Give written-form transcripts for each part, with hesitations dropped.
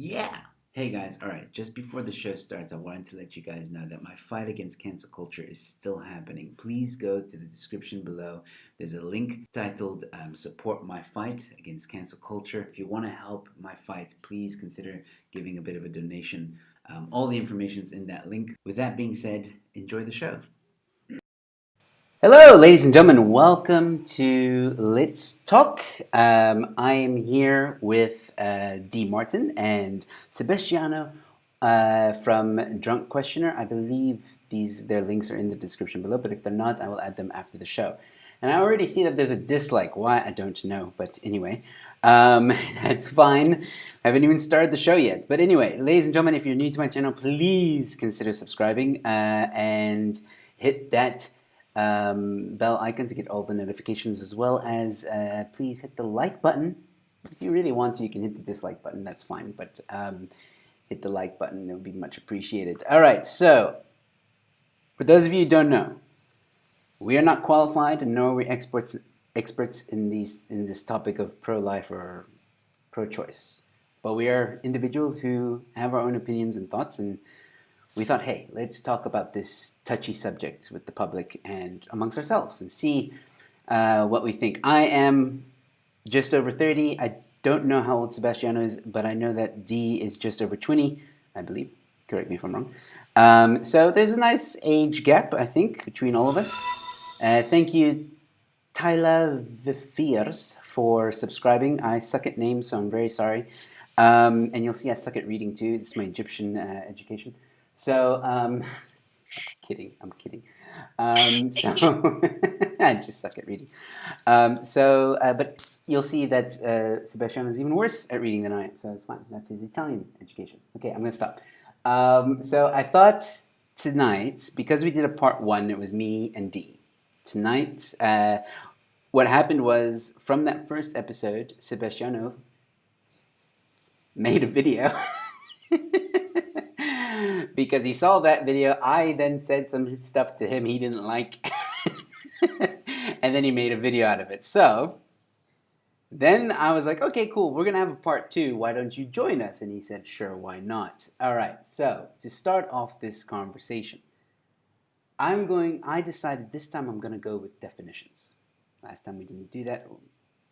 Yeah. Hey guys, alright, just before the show starts, I wanted to let you guys know that my fight against cancel culture is still happening. Please go to the description below. There's a link titled Support My Fight Against Cancel Culture. If you want to help my fight, please consider giving a bit of a donation. All the information is in that link. With that being said, enjoy the show. Hello, ladies and gentlemen. Welcome to Let's Talk. I am here with D. Martin and Sebastiano from Drunk Questioner. I believe their links are in the description below, but if they're not, I will add them after the show. And I already see that there's a dislike. Why? I don't know. But anyway, that's fine. I haven't even started the show yet. But anyway, ladies and gentlemen, if you're new to my channel, please consider subscribing and hit that bell icon to get all the notifications, as well as please hit the like button. If you really want to, you can hit the dislike button. That's fine. But hit the like button. It would be much appreciated. All right. So for those of you who don't know, we are not qualified, nor are we experts in this topic of pro-life or pro-choice. But we are individuals who have our own opinions and thoughts, and we thought, hey, let's talk about this touchy subject with the public and amongst ourselves and see what we think. I am just over 30. I don't know how old Sebastiano is, but I know that D is just over 20, I believe. Correct me if I'm wrong. So there's a nice age gap, I think, between all of us. Thank you, Tyler Vifiers, for subscribing. I suck at names, so I'm very sorry. And you'll see I suck at reading too. It's my Egyptian education. So, I'm kidding. So, I just suck at reading. But you'll see that Sebastian is even worse at reading than I am, so it's fine. That's his Italian education. Okay, I'm going to stop. So I thought tonight, because we did a part one, it was me and D. Tonight, what happened was, from that first episode, Sebastiano made a video. Because he saw that video, I then said some stuff to him he didn't like. And then he made a video out of it. So then I was like, okay, cool, we're going to have a part two. Why don't you join us? And he said, sure, why not? All right, so to start off this conversation, I decided this time I'm going to go with definitions. Last time we didn't do that.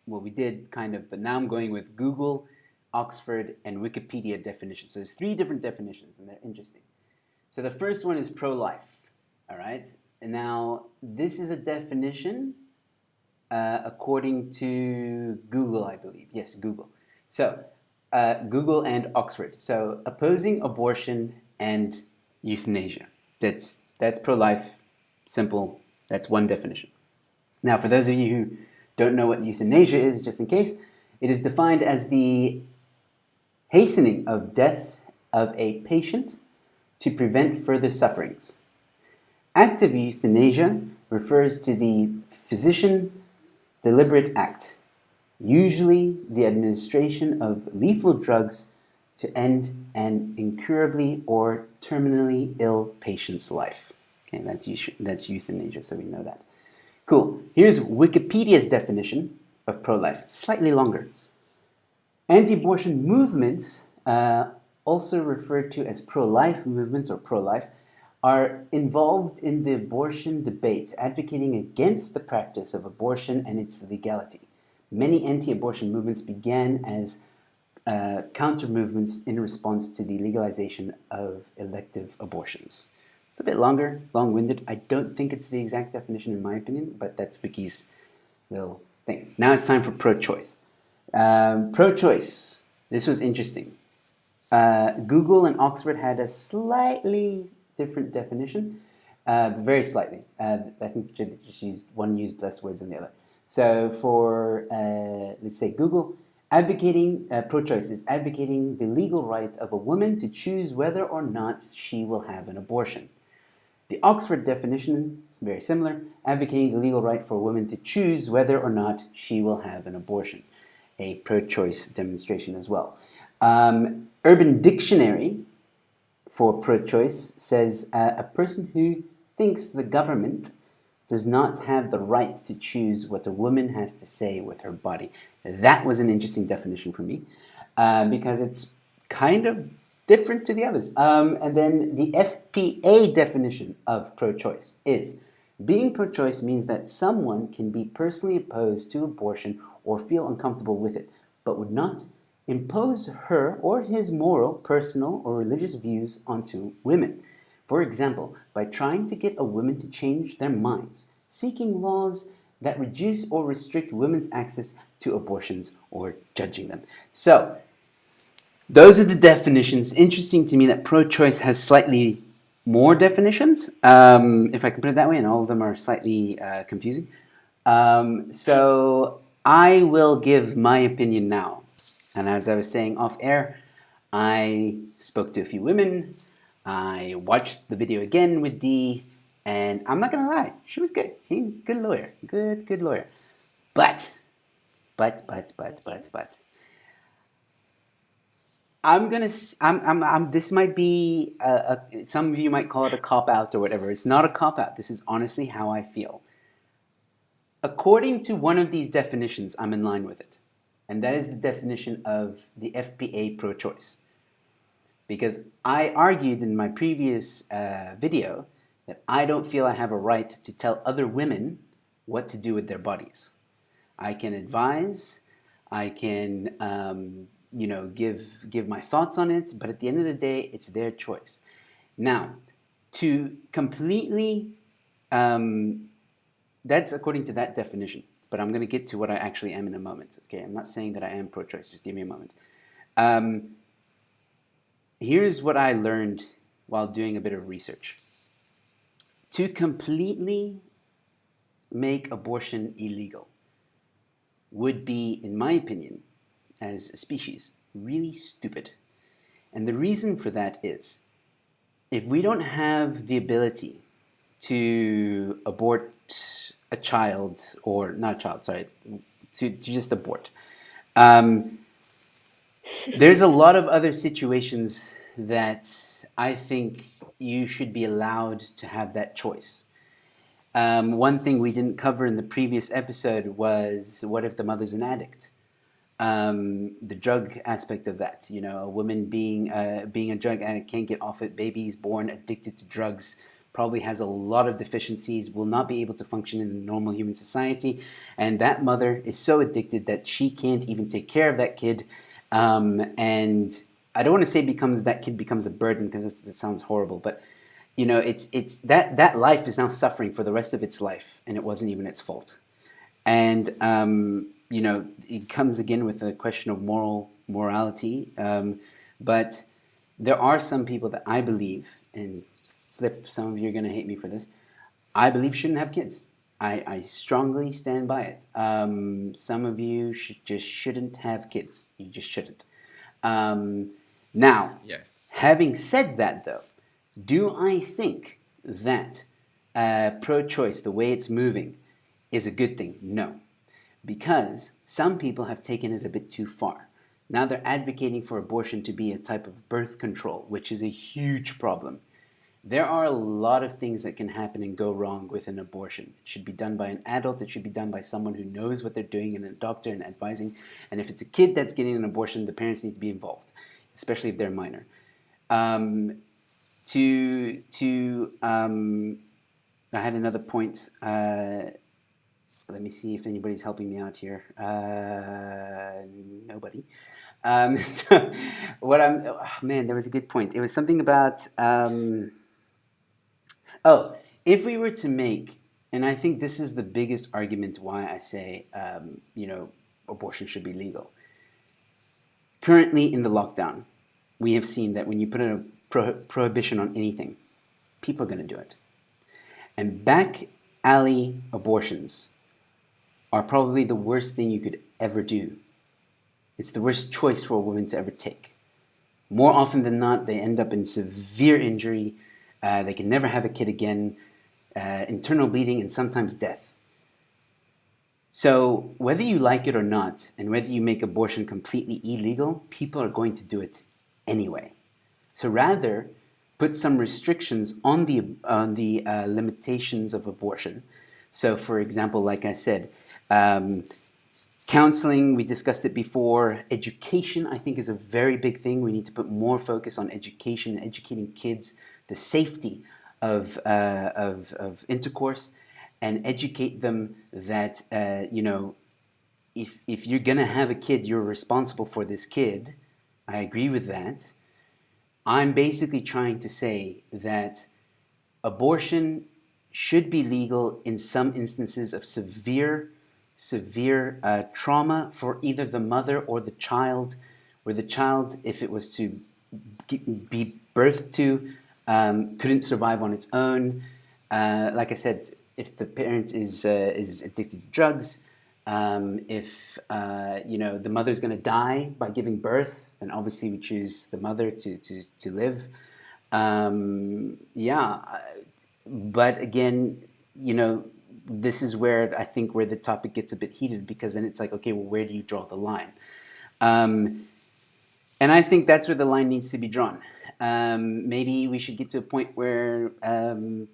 Well, we did kind of, but now I'm going with Google, Oxford, and Wikipedia definitions. So there's 3 different definitions, and they're interesting. So the first one is pro-life, all right? And now, this is a definition according to Google, I believe. Yes, Google. So, Google and Oxford. So, opposing abortion and euthanasia. That's pro-life, simple. That's one definition. Now, for those of you who don't know what euthanasia is, just in case, it is defined as the hastening of death of a patient to prevent further sufferings. Active euthanasia refers to the physician deliberate act, usually the administration of lethal drugs to end an incurably or terminally ill patient's life. Okay, that's euthanasia, so we know that. Cool. Here's Wikipedia's definition of pro-life, slightly longer. Anti-abortion movements, also referred to as pro-life movements or pro-life, are involved in the abortion debate, advocating against the practice of abortion and its legality. Many anti-abortion movements began as counter movements in response to the legalization of elective abortions. It's a bit longer, long-winded. I don't think it's the exact definition in my opinion, but that's Wiki's little thing. Now it's time for pro-choice. Pro-choice. This was interesting. Google and Oxford had a slightly different definition, very slightly. I think one used less words than the other. So for, let's say, Google, pro-choice is advocating the legal right of a woman to choose whether or not she will have an abortion. The Oxford definition is very similar, advocating the legal right for a woman to choose whether or not she will have an abortion. A pro-choice demonstration as well. Urban Dictionary for pro-choice says a person who thinks the government does not have the right to choose what a woman has to say with her body. That was an interesting definition for me because it's kind of different to the others. And then the FPA definition of pro-choice is being pro-choice means that someone can be personally opposed to abortion or feel uncomfortable with it, but would not impose her or his moral, personal, or religious views onto women. For example, by trying to get a woman to change their minds, seeking laws that reduce or restrict women's access to abortions, or judging them. So, those are the definitions. Interesting to me that pro-choice has slightly more definitions, if I can put it that way, and all of them are slightly confusing. So I will give my opinion now. And as I was saying off air, I spoke to a few women. I watched the video again with Dee, and I'm not gonna lie, she was good. Good lawyer, good lawyer. But. I'm gonna. This might be. Some of you might call it a cop out or whatever. It's not a cop out. This is honestly how I feel. According to one of these definitions, I'm in line with it, and that is the definition of the FPA pro-choice. Because I argued in my previous video that I don't feel I have a right to tell other women what to do with their bodies. I can advise. I can give my thoughts on it, but at the end of the day, it's their choice. Now, to completely, that's according to that definition, but I'm going to get to what I actually am in a moment. Okay, I'm not saying that I am pro-choice. Just give me a moment. Here's what I learned while doing a bit of research. To completely make abortion illegal would be, in my opinion, as a species, really stupid. And the reason for that is, if we don't have the ability to abort a child, or not a child, sorry, to just abort, there's a lot of other situations that I think you should be allowed to have that choice. One thing we didn't cover in the previous episode was, what if the mother's an addict? The drug aspect of that, a woman being a drug addict, can't get off it, baby's born addicted to drugs, probably has a lot of deficiencies, will not be able to function in a normal human society, and that mother is so addicted that she can't even take care of that kid, and I don't want to say that kid becomes a burden, because that sounds horrible, but it's that life is now suffering for the rest of its life, and it wasn't even its fault. And it comes again with a question of morality. But there are some people that I believe, and Flip, some of you are going to hate me for this, I believe shouldn't have kids. I strongly stand by it. Some of you just shouldn't have kids. You just shouldn't. Now, Yes. having said that, though, do I think that pro-choice, the way it's moving, is a good thing? No. Because some people have taken it a bit too far. Now they're advocating for abortion to be a type of birth control, which is a huge problem. There are a lot of things that can happen and go wrong with an abortion. It should be done by an adult. It should be done by someone who knows what they're doing, and a doctor and advising. And if it's a kid that's getting an abortion, the parents need to be involved, especially if they're minor. I had another point. Let me see if anybody's helping me out here. Nobody. So there was a good point. It was something about, if we were to make, and I think this is the biggest argument why I say, abortion should be legal. Currently in the lockdown, we have seen that when you put a prohibition on anything, people are going to do it. And back alley abortions are probably the worst thing you could ever do. It's the worst choice for a woman to ever take. More often than not, they end up in severe injury. They can never have a kid again, internal bleeding, and sometimes death. So whether you like it or not, and whether you make abortion completely illegal, people are going to do it anyway. So rather, put some restrictions on the limitations of abortion. So, for example, like I said, Counseling, we discussed it before. Education, I think, is a very big thing. We need to put more focus on education, educating kids, the safety of intercourse, and educate them that, if you're going to have a kid, you're responsible for this kid. I agree with that. I'm basically trying to say that abortion should be legal in some instances of severe trauma for either the mother or the child, where the child, if it was to be birthed to, couldn't survive on its own. Like I said, if the parent is addicted to drugs, if the mother's going to die by giving birth, then obviously we choose the mother to live. Yeah, but again, this is where I think where the topic gets a bit heated, because then it's like, okay, well, where do you draw the line? Um, and I think that's where the line needs to be drawn. Maybe we should get to a point where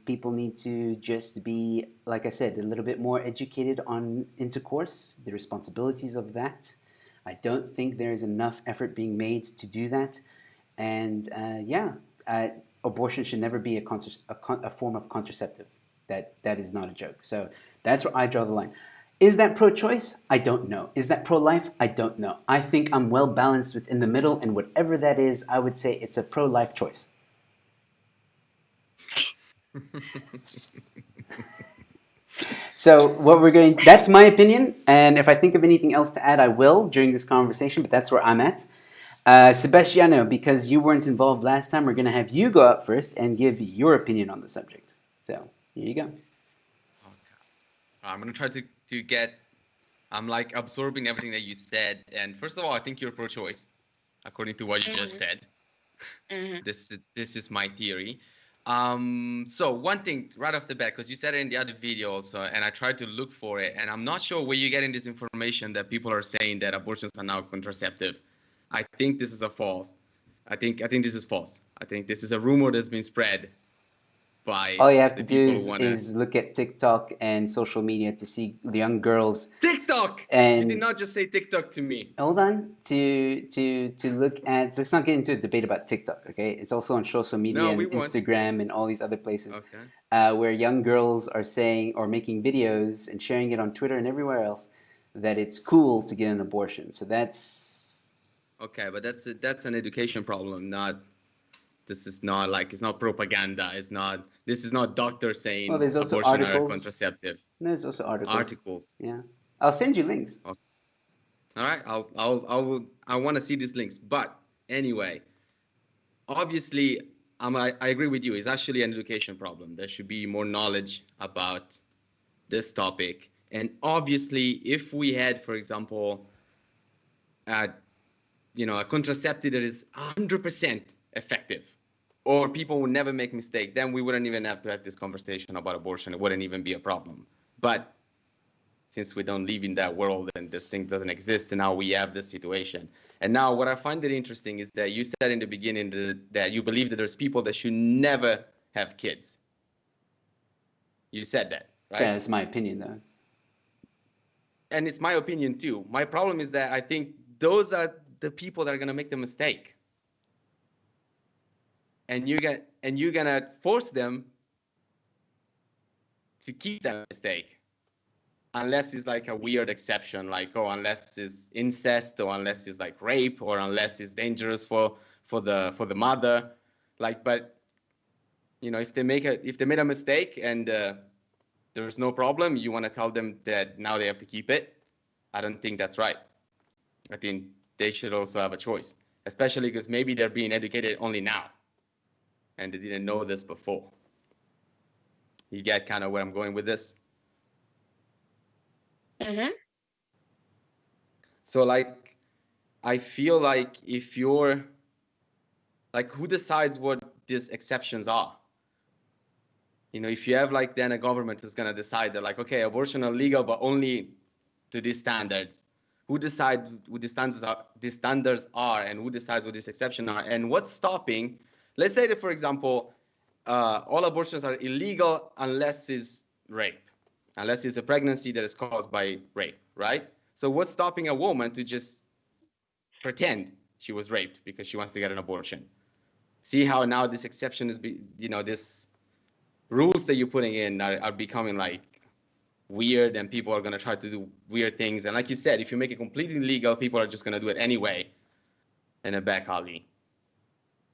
people need to just be, like I said, a little bit more educated on intercourse, the responsibilities of that. I don't think there is enough effort being made to do that. And uh, abortion should never be a form of contraceptive. That is not a joke. So that's where I draw the line. Is that pro-choice? I don't know. Is that pro-life? I don't know. I think I'm well balanced within the middle, and whatever that is, I would say it's a pro-life choice. So what we're going, that's my opinion, and if I think of anything else to add, I will during this conversation, but that's where I'm at. Sebastiano, because you weren't involved last time, we're going to have you go up first and give your opinion on the subject. So here you go. Okay. I'm gonna try to get. I'm like absorbing everything that you said, and first of all, I think you're pro-choice, according to what you just said. This is my theory. So one thing right off the bat, because you said it in the other video also, and I tried to look for it, and I'm not sure where you're getting this information that people are saying that abortions are now contraceptive. I think this is a false. I think this is false. I think this is a rumor that's been spread by All you have to the do people who is, wanna. is look at TikTok and social media to see the young girls. TikTok. You did And not just say TikTok to me. hold on, to look at. Let's not get into a debate about TikTok. Okay, it's also on social media No, we and won't. Instagram and all these other places, Okay. where young girls are saying or making videos and sharing it on Twitter and everywhere else that it's cool to get an abortion. So that's, Okay, but that's an education problem, not. This is not like it's not propaganda. It's not. This is not doctors well, saying there's also abortion are articles. contraceptive. There's also articles. Articles. Yeah, I'll send you links. Okay. All right. I want to see these links. But anyway, obviously, I agree with you. It's actually an education problem. There should be more knowledge about this topic. And obviously, if we had, for example, uh, a contraceptive that is 100% effective, or people would never make mistake, then we wouldn't even have to have this conversation about abortion. It wouldn't even be a problem. But since we don't live in that world and this thing doesn't exist, and now we have this situation. And now what I find it interesting is that you said in the beginning that you believe that there's people that should never have kids. You said that, Yeah, right? that's my opinion, though. And it's my opinion too. My problem is that I think those are the people that are going to make the mistake. And you're gonna force them to keep that mistake, unless it's like a weird exception, like, oh, unless it's incest, or unless it's like rape, or unless it's dangerous for the mother. Like, but if they made a mistake and there's no problem, you want to tell them that now they have to keep it. I don't think that's right. I think they should also have a choice, especially because maybe they're being educated only now and they didn't know this before. You get kind of where I'm going with this. So like, I feel like if you're like, who decides what these exceptions are? If you have like then a government who's gonna decide that, like, okay, abortion are legal, but only to these standards. Who decides what these standards are, and who decides what these exceptions are, and what's stopping? Let's say that, for example, all abortions are illegal unless it's rape, unless it's a pregnancy that is caused by rape, right? So what's stopping a woman to just pretend she was raped because she wants to get an abortion? See how now this exception is, this rules that you're putting in are becoming like weird, and people are going to try to do weird things. And like you said, if you make it completely legal, people are just going to do it anyway in a back alley.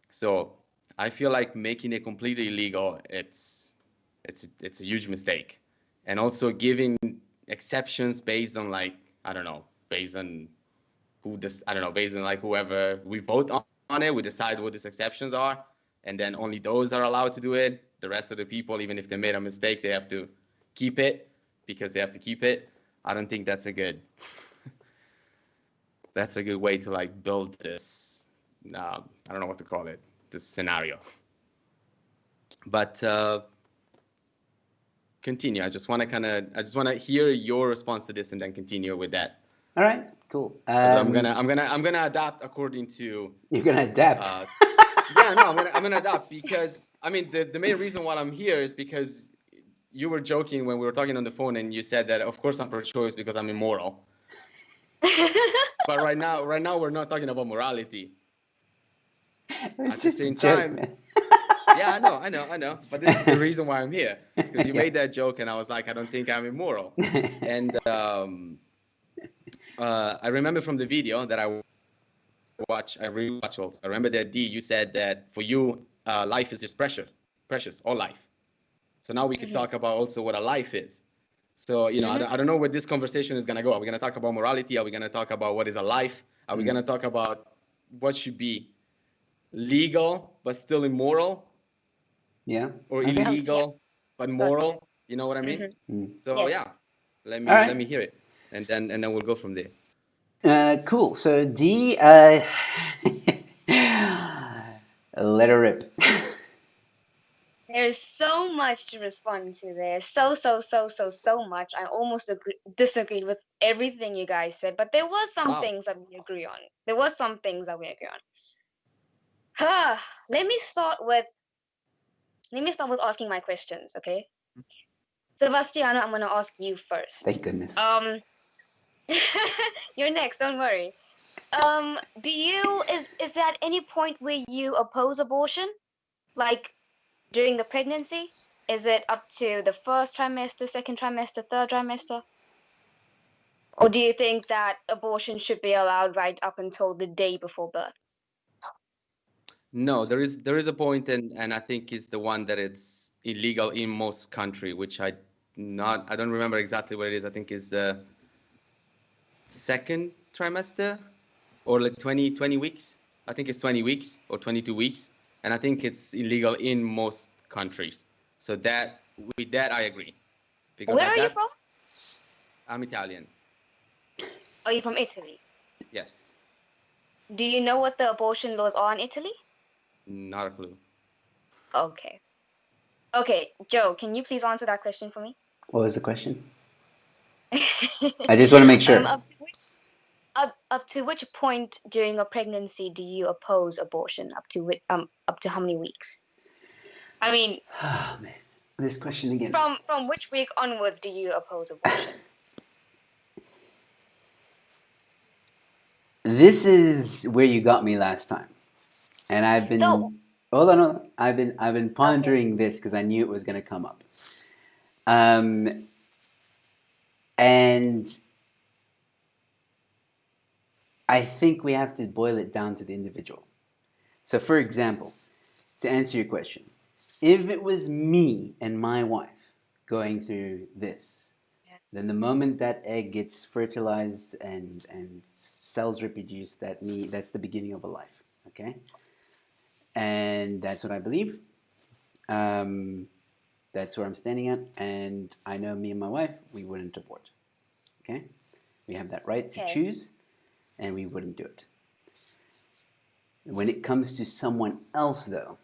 So I feel like making it completely illegal, it's a huge mistake. And also giving exceptions based on like, I don't know, based on based on like whoever we vote on it, we decide what these exceptions are, and then only those are allowed to do it. The rest of the people, even if they made a mistake, they have to keep it because they have to keep it. I don't think that's a good way to like build this. I don't know what to call it. This scenario. But continue. I just want to hear your response to this and then continue with that. All right, cool. I'm gonna adapt according to. You're gonna adapt. Yeah, no, I'm gonna adapt because I mean the main reason why I'm here is because you were joking when we were talking on the phone and you said that of course I'm pro-choice because I'm immoral. But right now we're not talking about morality. It's just a joke, man. Yeah, I know. But this is the reason why I'm here, because you made that joke, and I was like, I don't think I'm immoral. And I remember from the video that I rewatched also. I remember that you said that for you, life is just precious, all life. So now we could talk about also what a life is. So I don't know where this conversation is gonna go. Are we gonna talk about morality? Are we gonna talk about what is a life? Are we gonna talk about what should be legal but still immoral? Yeah. Or illegal but moral. You know what I mean? So Yes. let me hear it, and then we'll go from there. Cool. So D, let her rip. There's so much to respond to there. So much. I almost disagreed with everything you guys said, but there were some things that we agree on. Let me start with asking my questions, okay? Sebastiano, I'm gonna ask you first. Thank goodness. You're next, don't worry. Is there at any point where you oppose abortion? Like during the pregnancy? Is it up to the first trimester, second trimester, third trimester? Or do you think that abortion should be allowed right up until the day before birth? No, there is a point, and I think it's the one that it's illegal in most country, which I don't remember exactly what it is. I think is the second trimester or like 20 weeks. I think it's 20 weeks or 22 weeks, and I think it's illegal in most countries. So with that I agree. Because where are you from? I'm Italian. Are you from Italy? Yes. Do you know what the abortion laws are in Italy? Not a clue. Okay, Joe, can you please answer that question for me? What was the question? I just want to make sure. Up to which point during a pregnancy do you oppose abortion? Up to how many weeks? I mean, oh man, this question again. From which week onwards do you oppose abortion? This is where you got me last time, and I've been hold on. I've been pondering this because I knew it was going to come up. And I think we have to boil it down to the individual. So, for example, to answer your question, if it was me and my wife going through this, then the moment that egg gets fertilized and cells reproduce, that's the beginning of a life. Okay, and that's what I believe. That's where I'm standing at, and I know me and my wife, we wouldn't abort. Okay, we have that right to choose, and we wouldn't do it. When it comes to someone else, though,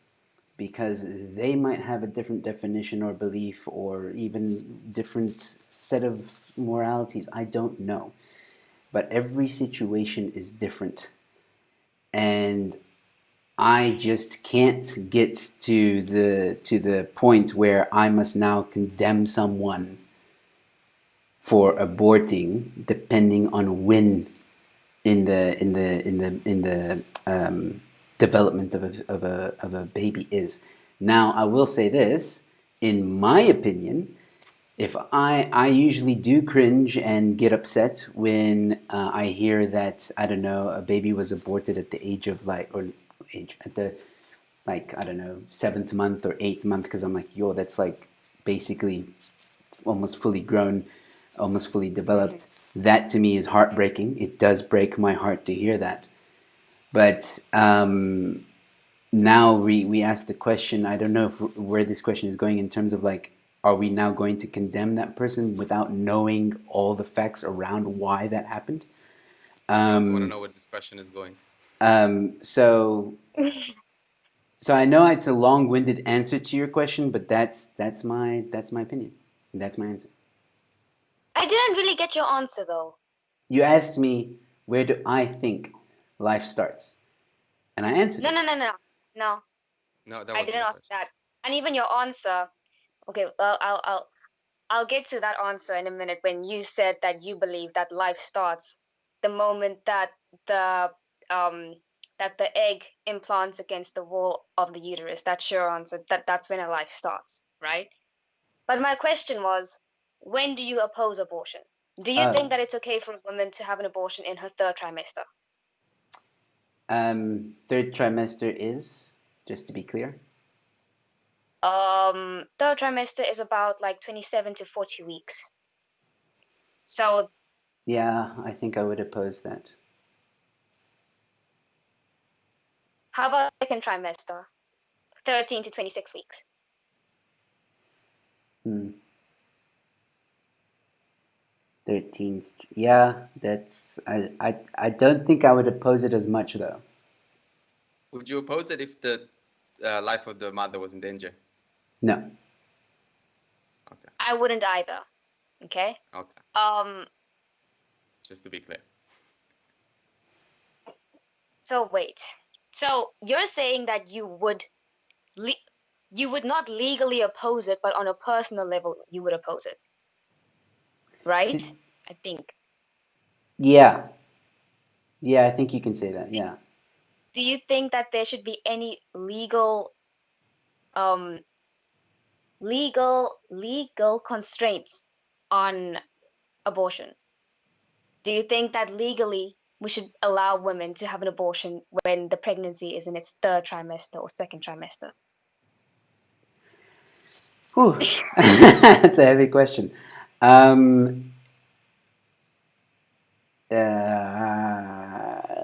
because they might have a different definition or belief or even different set of moralities, I don't know. But every situation is different. And I just can't get to the point where I must now condemn someone for aborting depending on when in the development of a baby is. Now, I will say this, in my opinion, if I usually do cringe and get upset when I hear that, I don't know, a baby was aborted at the age of like, or age at the, like, I don't know, 7th month or 8th month, because I'm like, yo, that's like basically almost fully grown, almost fully developed. That to me is heartbreaking. It does break my heart to hear that. But now we ask the question, I don't know where this question is going in terms of like, are we now going to condemn that person without knowing all the facts around why that happened? I also want to know where this question is going. So I know it's a long-winded answer to your question, but that's my opinion. That's my answer. I didn't really get your answer though. You asked me where do I think life starts, and I answered No, it. no, no, no, no. No, that I wasn't didn't the ask question. that. And even your answer. Okay, well, I'll get to that answer in a minute when you said that you believe that life starts the moment that the um that the egg implants against the wall of the uterus. That's your answer. That's when a life starts, right? But my question was, when do you oppose abortion? Do you think Oh, that it's okay for a woman to have an abortion in her third trimester? third trimester is, just to be clear. Third trimester is about like 27 to 40 weeks. So Yeah, I think I would oppose that. how about second trimester? 13 to 26 weeks. Hmm. 13. Yeah, that's. I don't think I would oppose it as much though. Would you oppose it if the life of the mother was in danger? No. Okay. I wouldn't either. Okay. Okay. Um. Just to be clear. So wait. So you're saying that you would not legally oppose it, but on a personal level, you would oppose it, right? To, I think. yeah. Yeah, I think you can say that. Do, Yeah. do you think that there should be any um legal constraints on abortion? Do you think that legally we should allow women to have an abortion when the pregnancy is in its third trimester or second trimester? Whew. That's a heavy question. Um,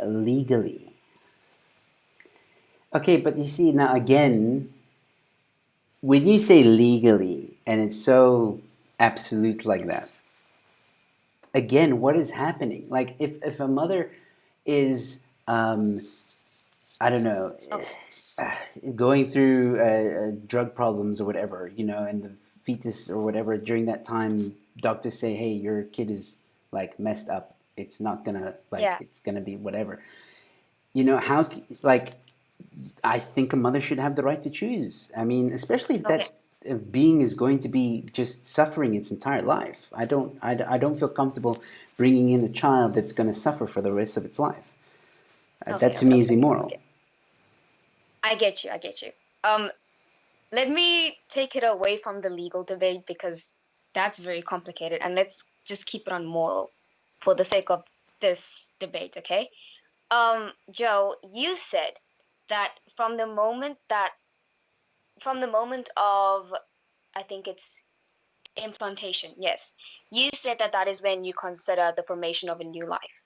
Legally. Okay, but you see, now again, when you say legally and it's so absolute like that, again, what is happening? Like, if a mother is, I don't know, Okay. going through drug problems or whatever, and the fetus or whatever during that time, doctors say, hey, your kid is like messed up. It's not gonna, like, Yeah. it's gonna be whatever. How, like, I think a mother should have the right to choose. I mean, especially if Okay. that being is going to be just suffering its entire life. I don't feel comfortable bringing in a child that's going to suffer for the rest of its life. That Okay. to Okay. me Okay. is Okay. immoral. Okay. I get you. I get you. Um, Let me take it away from the legal debate because that's very complicated, and let's just keep it on moral for the sake of this debate, okay? Joe, you said that from the moment of, I think it's implantation, yes. You said that that is when you consider the formation of a new life.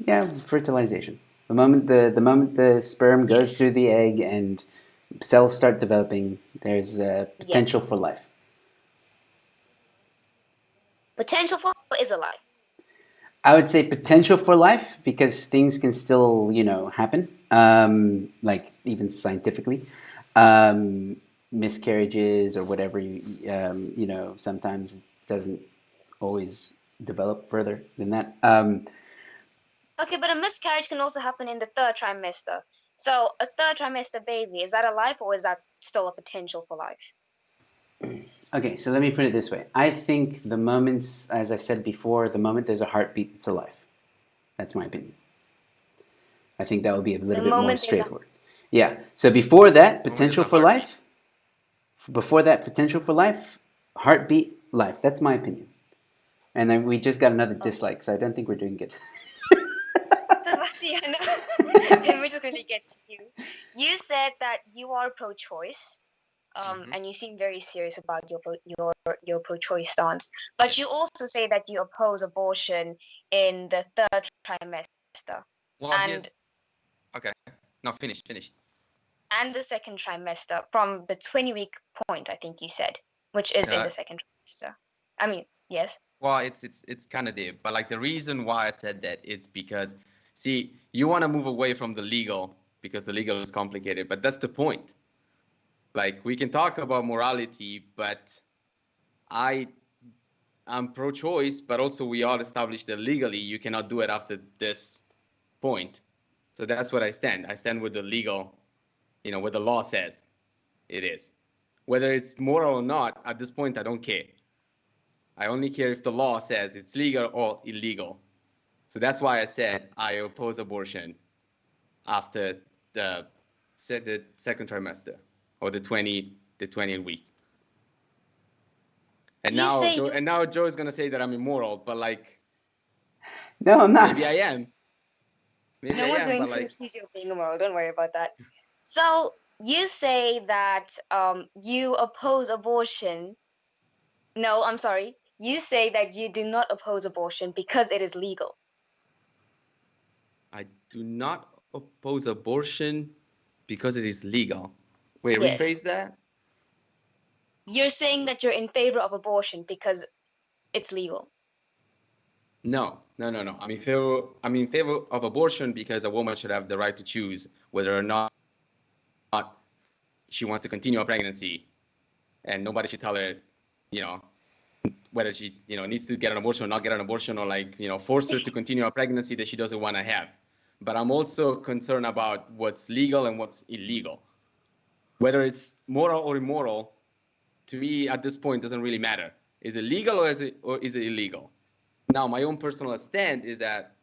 Yeah, fertilization. The moment the sperm goes Yes. through the egg and cells start developing, there's potential Yes. for life. Potential for is a life. I would say potential for life because things can still, happen, like even scientifically. Miscarriages or whatever, sometimes doesn't always develop further than that. Okay, but a miscarriage can also happen in the third trimester. So a third trimester baby, is that a life or is that still a potential for life? Okay, so let me put it this way. I think the moments, as I said before, the moment there's a heartbeat, it's a life. That's my opinion. I think that would be a The little bit more moment there's a straightforward. Yeah. So before that, Moment is potential a for heartbeat. life. Before that, potential for life. Heartbeat, life. That's my opinion. And then we just got another oh, dislike, so I don't think we're doing good. Sebastiano, we're just going to get to you. You said that you are pro-choice, Hmm. and you seem very serious about your pro-choice stance. But you Yes. also say that you oppose abortion in the third trimester Well, and here's okay. No, finish. the second trimester from the 20-week point, I think you said, which is in Uh, the second trimester. I mean, yes. well, it's kind of deep, but like the reason why I said that is because, see, you want to move away from the legal because the legal is complicated, but that's the point. Like we can talk about morality, but I I'm pro-choice, but also we all established that legally you cannot do it after this point. So that's what I stand. I stand with the legal, what the law says it is. Whether it's moral or not, at this point, I don't care. I only care if the law says it's legal or illegal. So that's why I said I oppose abortion after the, the second trimester or the 20th week. And You now, say Joe, you. and now Joe is gonna say that I'm immoral, but like No, I'm maybe not. I am, maybe No I one's am, going but to like accuse you of being immoral. Don't worry about that. So you say that you oppose abortion. No, I'm sorry. You say that you do not oppose abortion because it is legal. I do not oppose abortion because it is legal. Wait, Yes. rephrase that? You're saying that you're in favor of abortion because it's legal. No. I'm in favor of abortion because a woman should have the right to choose whether or not she wants to continue a pregnancy, and nobody should tell her, you know, whether she, needs to get an abortion or not get an abortion, or like, force her to continue a pregnancy that she doesn't want to have. But I'm also concerned about what's legal and what's illegal. Whether it's moral or immoral, to me at this point doesn't really matter. Is it legal or is it illegal? Now, my own personal stand is that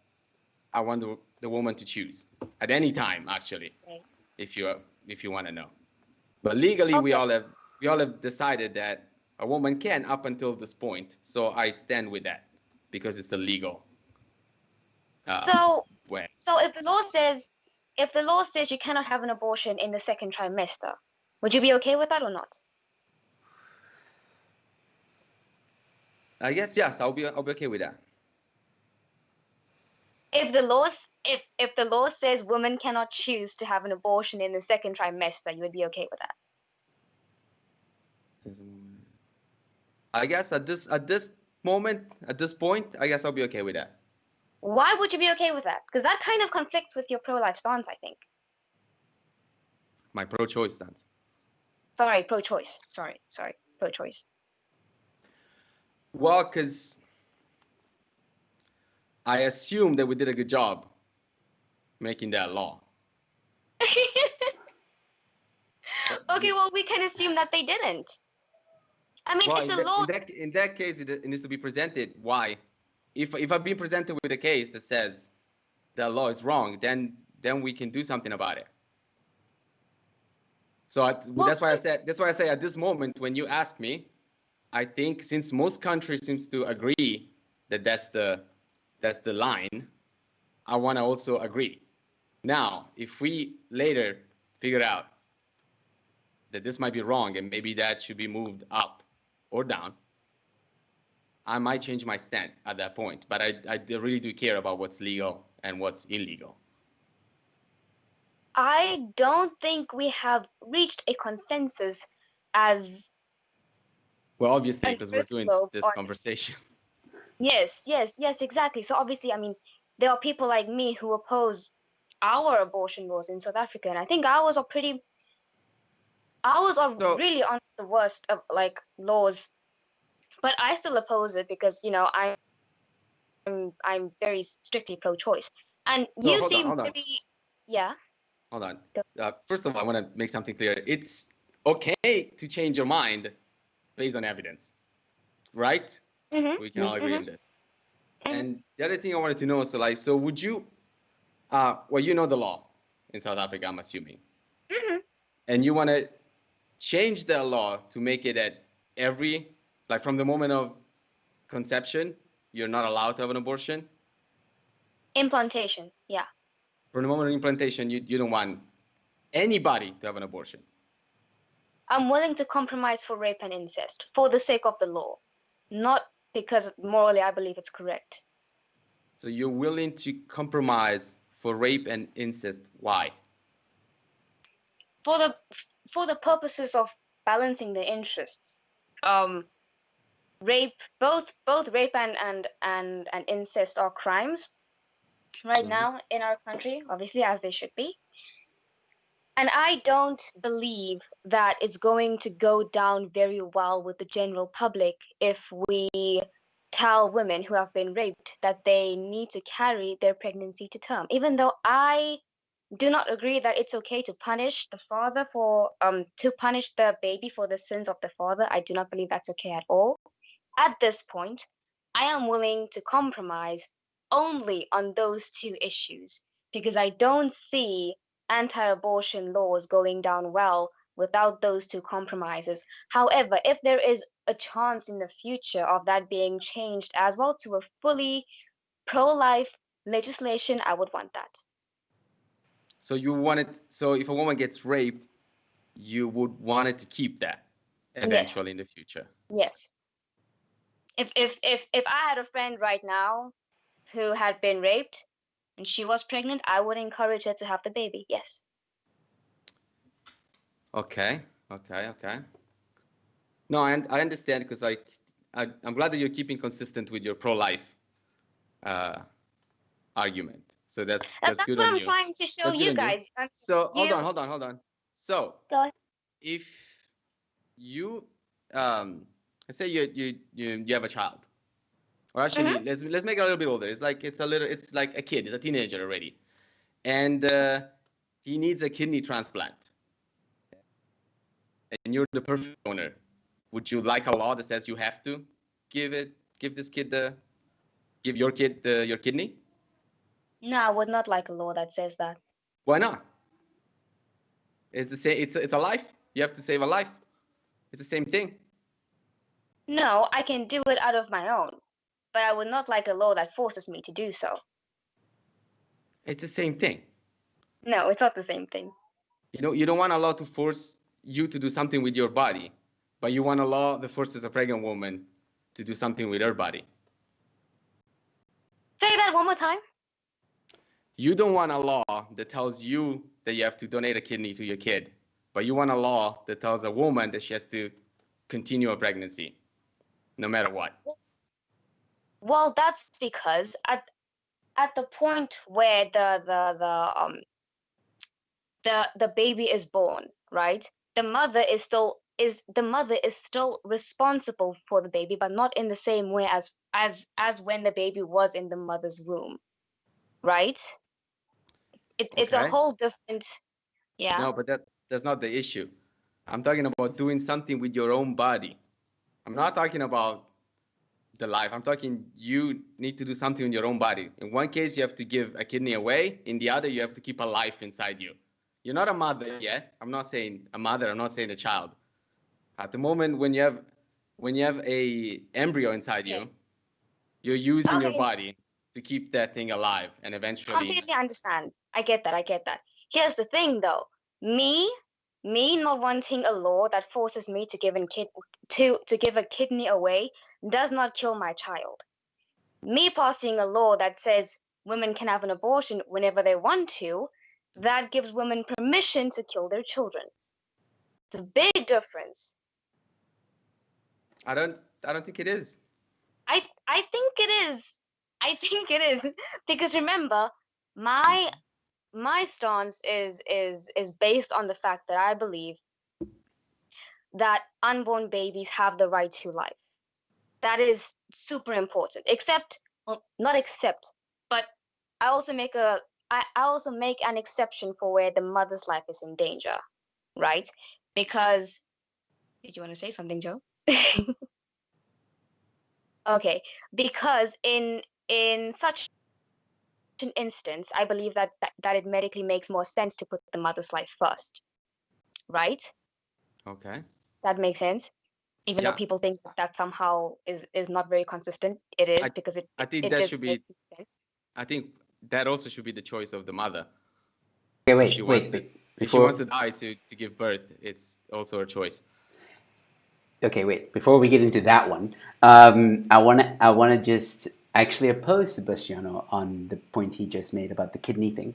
I want the woman to choose at any time, actually, Okay. if you want to know. But legally, we Okay. all have decided that a woman can up until this point. So I stand with that because it's the legal uh, So way. so if the law says you cannot have an abortion in the second trimester, would you be okay with that or not? I guess yes, I'll be okay with that. If the law says women cannot choose to have an abortion in the second trimester, you would be okay with that. I guess at this moment, at this point, I guess I'll be okay with that. Why would you be okay with that? Because that kind of conflicts with your pro-life stance, I think. My pro-choice stance. Sorry, pro-choice. Sorry, pro-choice. Well, because I assume that we did a good job making that law. Okay, well, we can assume that they didn't. I mean, Well, it's in a that law. in that in that case, it needs to be presented. Why? If I've been presented with a case that says that law is wrong, then we can do something about it. So Well, that's why I say at this moment when you ask me, I think since most countries seems to agree that that's the line, I want to also agree. Now, if we later figure out that this might be wrong and maybe that should be moved up or down, I might change my stand at that point. But I really do care about what's legal and what's illegal. I don't think we have reached a consensus as Well, obviously, an because we're earth doing globe this on. conversation. Yes, exactly. So obviously, I mean, there are people like me who oppose our abortion laws in South Africa, and I think ours are So, really on the worst of like laws. But I still oppose it because I'm very strictly pro-choice, and so you hold on, seem hold on, very yeah. hold on. Go. First of all, I want to make something clear. It's okay to change your mind based on evidence, right? Mhm. We can all agree Mhm. on this. Mhm. And the other thing I wanted to know, so like, so would you, well, you know the law in South Africa, I'm assuming, Mhm. and you want to change the law to make it that every, like from the moment of conception, you're not allowed to have an abortion. Implantation. Yeah. From the moment of implantation, you don't want anybody to have an abortion. I'm willing to compromise for rape and incest for the sake of the law, not because morally I believe it's correct. So you're willing to compromise for rape and incest. Why? For the for the purposes of balancing the interests. Rape, both rape and incest are crimes right Mhm. now in our country, obviously, as they should be. And I don't believe that it's going to go down very well with the general public if we tell women who have been raped that they need to carry their pregnancy to term. Even though I do not agree that it's okay to punish the father for to punish the baby for the sins of the father. I do not believe that's okay at all. At this point, I am willing to compromise only on those two issues because I don't see anti abortion laws going down well without those two compromises. However, if there is a chance in the future of that being changed as well to a fully pro life legislation, I would want that. So you want it. So if a woman gets raped, you would want it to keep that Yes, eventually in the future. yes. If I had a friend right now who had been raped and she was pregnant, I would encourage her to have the baby. Yes. Okay. Okay. Okay. No, I understand because like I'm glad that you're keeping consistent with your pro-life uh, argument. So that's That's good what on I'm you. trying to show That's good you on you. guys. So hold You on, hold on, hold on. So go ahead. if you let's say you have a child, or Hmm. actually let's make it a little bit older. It's like a kid. It's a teenager already, and he needs a kidney transplant, and you're the perfect owner. Would you like a law that says you have to give this kid the give your kid your kidney? No, I would not like a law that says that. Why not? It's the same. It's a life. You have to save a life. It's the same thing. No, I can do it out of my own, but I would not like a law that forces me to do so. It's the same thing. No, it's not the same thing. You don't want a law to force you to do something with your body, but you want a law that forces a pregnant woman to do something with her body. Say that one more time. You don't want a law that tells you that you have to donate a kidney to your kid, but you want a law that tells a woman that she has to continue a pregnancy, no matter what. Well, that's because at the point where the baby is born, right? The mother is still responsible for the baby, but not in the same way as when the baby was in the mother's womb, right? It's a Okay? whole different. Yeah. No, but that's not the issue. I'm talking about doing something with your own body. I'm not talking about the life. I'm talking you need to do something in your own body. In one case, you have to give a kidney away. In the other, you have to keep a life inside you. You're not a mother yet. I'm not saying a mother. I'm not saying a child. At the moment, when you have a embryo inside Yes. you, you're using your Okay. body to keep that thing alive, and eventually, Completely understand. I get that. I get that. Here's the thing, though. Me, me not wanting a law that forces me to give a kidney away does not kill my child. Me passing a law that says women can have an abortion whenever they want to, that gives women permission to kill their children. It's a big difference. I don't think it is. I think it is. I think it is because remember, my my stance is based on the fact that I believe that unborn babies have the right to life. That is super important. Except, well, not except, but I also make a I also make an exception for where the mother's life is in danger, right? Because did you want to say something, Joe? Okay, because in such an instance, I believe that it medically makes more sense to put the mother's life first, right? Okay. That makes sense. Even though Yeah. people think that somehow is not very consistent, it is I because it I it, think it that should just be. makes sense. I think that also should be the choice of the mother. Okay, If she wants to, if she wants before to die to give birth, it's also her choice. okay, wait, before we get into that one, I wanna just actually oppose Sebastiano on the point he just made about the kidney thing.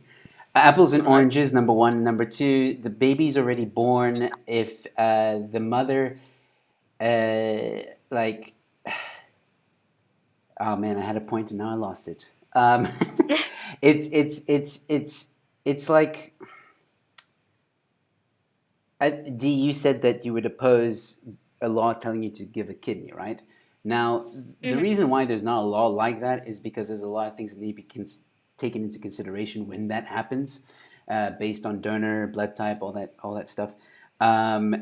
Apples and All right. oranges, number one. Number two, the baby's already born. If the mother, like, oh man, I had a point and now I lost it. It's it's it's it's it's like Dee, you said that you would oppose a law telling you to give a kidney, right? Now, the Hmm. reason why there's not a law like that is because there's a lot of things that need to be taken into consideration when that happens, based on donor, blood type, all that stuff.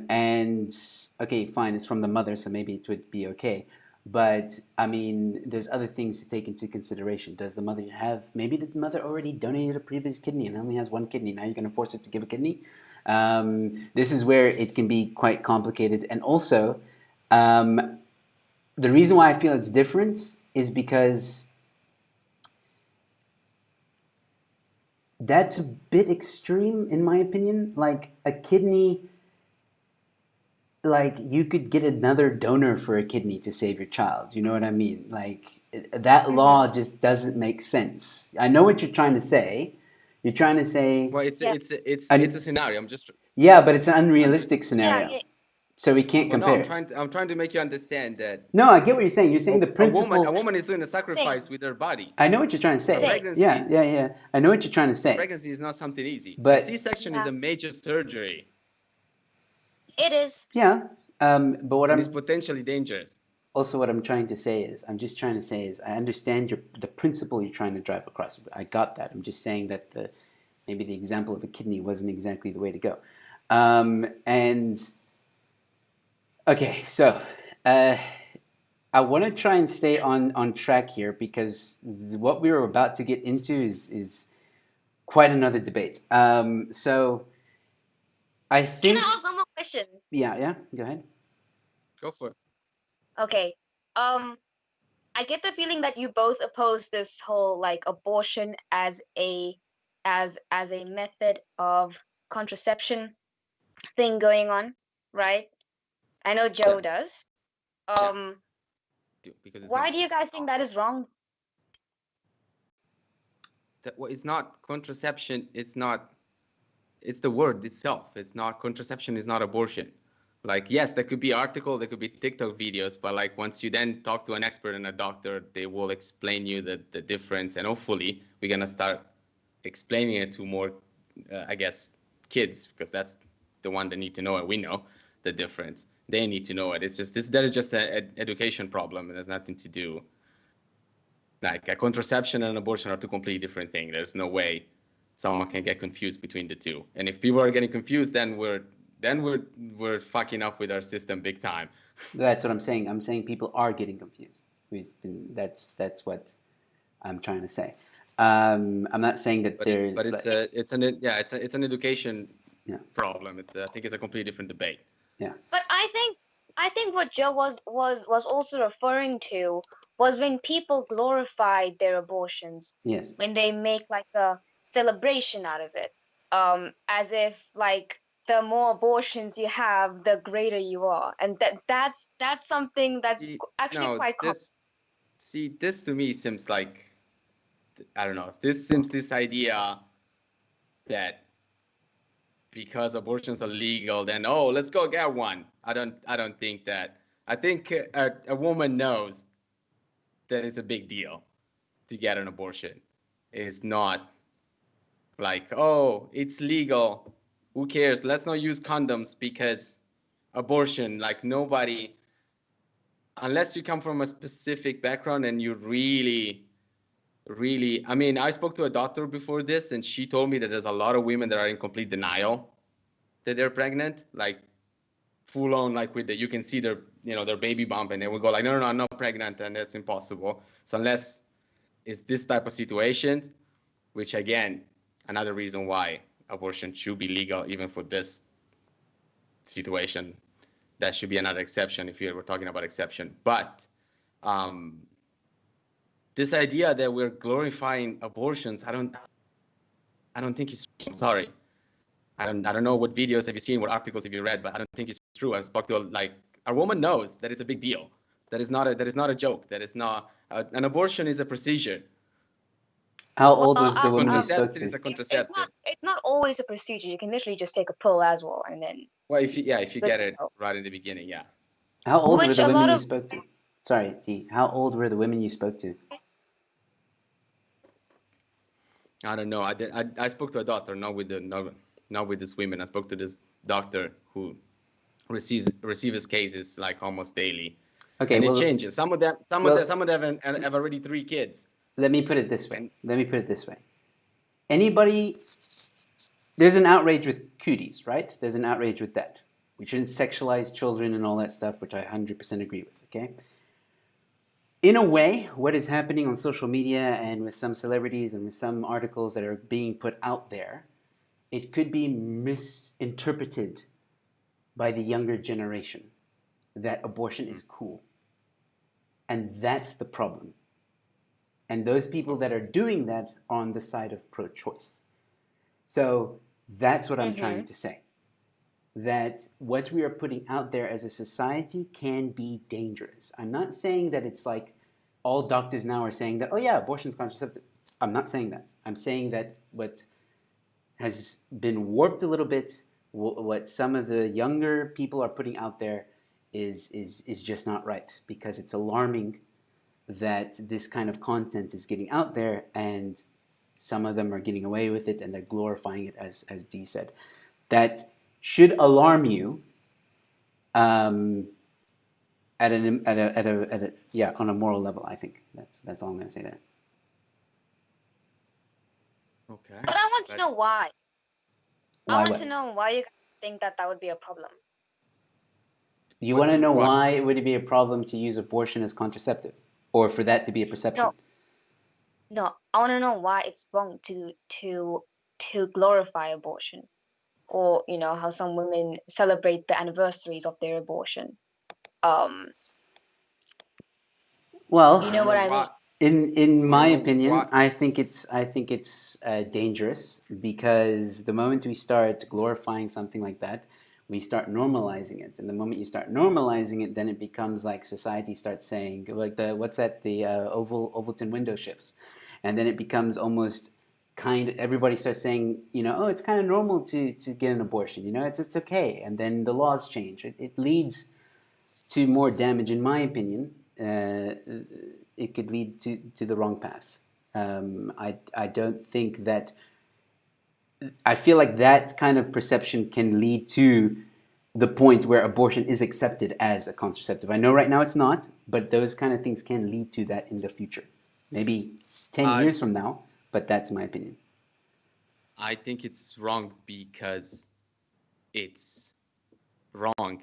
And okay, fine, it's from the mother, so maybe it would be okay. But I mean, there's other things to take into consideration. Does the mother have, maybe the mother already donated a previous kidney and only has one kidney? Now you're going to force it to give a kidney? This is where it can be quite complicated. And also, um, the reason why I feel it's different is because that's a bit extreme, in my opinion. Like a kidney, like you could get another donor for a kidney to save your child. You know what I mean? Like that Hmm. law just doesn't make sense. I know what you're trying to say. You're trying to say, Well, it's Yeah, it's it's a an, scenario. I'm just. yeah, but it's an I'm just. unrealistic yeah, scenario, yeah. so we can't Well, no, compare it. I'm trying to make you understand that No, I get what you're saying. You're saying the a principle. woman is doing a Same, sacrifice with her body. I know what you're trying to A say. same. Yeah, pregnancy yeah, yeah. I know what you're trying to say. pregnancy is not something easy. A But C-section is Yeah, a major surgery it is. yeah, but and it's potentially dangerous. what I'm trying to say is, I'm just trying to say is, I understand the principle you're trying to drive across. I got that. I'm just saying that maybe the example of a kidney wasn't exactly the way to go. And okay, so uh, I want to try and stay on track here because what we were about to get into is quite another debate. So I Can I think, ask one more question? yeah, yeah, go ahead. Go for it. Okay. Um, I get the feeling that you both oppose this whole like abortion as a method of contraception thing going on, right? I know Yeah, Joe does. yeah, Um, because it's why not. do you guys think that is wrong? Well, it's not contraception. It's not. It's the word itself. It's not contraception. Is not abortion. Like yes, there could be article, there could be TikTok videos, but like once you then talk to an expert and a doctor, they will explain you the difference, and hopefully we're gonna start explaining it to more, I guess, kids because that's the one that need to know it. We know the difference. They need to know it. It's just this. That is just an education problem. It has nothing to do. Like a contraception and an abortion are two completely different things. There's no way someone can get confused between the two. And if people are getting confused, then we're fucking up with our system big time. That's what I'm saying. I'm saying people are getting confused. That's what I'm trying to say. I'm not saying that But it's they're but it's like, a it's an yeah it's an education yeah, problem. I think it's a completely different debate. yeah, But I think what Joe was also referring to was when people glorify their abortions, yes. when they make like a celebration out of it, as if like the more abortions you have, the greater you are, and that's something that's actually No, quite common. this to me seems like I don't know. This seems this idea that because abortions are legal, then oh, let's go get one. I don't think that. I think a woman knows that it's a big deal to get an abortion. It's not like oh, it's legal. Who cares? Let's not use condoms because abortion. Like nobody, unless you come from a specific background and you really. I mean, I spoke to a doctor before this, and she told me that there's a lot of women that are in complete denial that they're pregnant, like full on, like with the you can see their baby bump, and they will go like, no, I'm not pregnant, and that's impossible. So unless it's this type of situation, which again, another reason why abortion should be legal even for this situation. That should be another exception if we're talking about exception. But this idea that we're glorifying abortions, I don't think it's. I'm sorry. I don't know what videos have you seen, what articles have you read, but I don't think it's true. I spoke to a woman knows that it's a big deal. That is not a joke. That is not an abortion is a procedure. How Well, old was the woman you spoke Contraceptive is a to? contraceptive. It's not always a procedure. You can literally just take a pill as well, and then. Well, if you get it So, right in the beginning, yeah. How old were which the a women lot you of spoke to? Sorry, T. How old were the women you spoke to? I don't know. I spoke to a doctor, not with this women. I spoke to this doctor who receives cases like almost daily, Okay, and it well, changes. Some of them have already 3 kids. let me put it this way. And Let me put it this way. Anybody, there's an outrage with cooties, right? There's an outrage with that. We shouldn't sexualize children and all that stuff, which I 100% agree with, okay? In a way, what is happening on social media and with some celebrities and with some articles that are being put out there, it could be misinterpreted by the younger generation that abortion is cool. And that's the problem. And those people that are doing that are on the side of pro-choice. So that's what I'm trying to say. That what we are putting out there as a society can be dangerous. I'm not saying that it's like all doctors now are saying that, oh yeah, abortion is contraceptive. I'm not saying that. I'm saying that what has been warped a little bit, what some of the younger people are putting out there is just not right, because it's alarming that this kind of content is getting out there and some of them are getting away with it and they're glorifying it, as Dee said. That should alarm you on a moral level. I think that's all I'm going to say there. okay. But I want to know why. Why I want what? to know why you think that would be a problem. You want to know What? why would it be a problem to use abortion as contraceptive, or for that to be a perception? No, I want to know why it's wrong to glorify abortion, or how some women celebrate the anniversaries of their abortion. Well, You know what I mean? in my opinion, What? I think it's dangerous, because the moment we start glorifying something like that, we start normalizing it, and the moment you start normalizing it, then it becomes like society starts saying, like the Ovalton window shifts, and then it becomes almost everybody starts saying, oh, it's kind of normal to get an abortion, it's okay, and then the laws change. It leads to more damage, in my opinion. It could lead to the wrong path. I don't think that. I feel like that kind of perception can lead to the point where abortion is accepted as a contraceptive. I know right now it's not, but those kind of things can lead to that in the future. Maybe 10 years from now, but that's my opinion. I think it's wrong because it's wrong.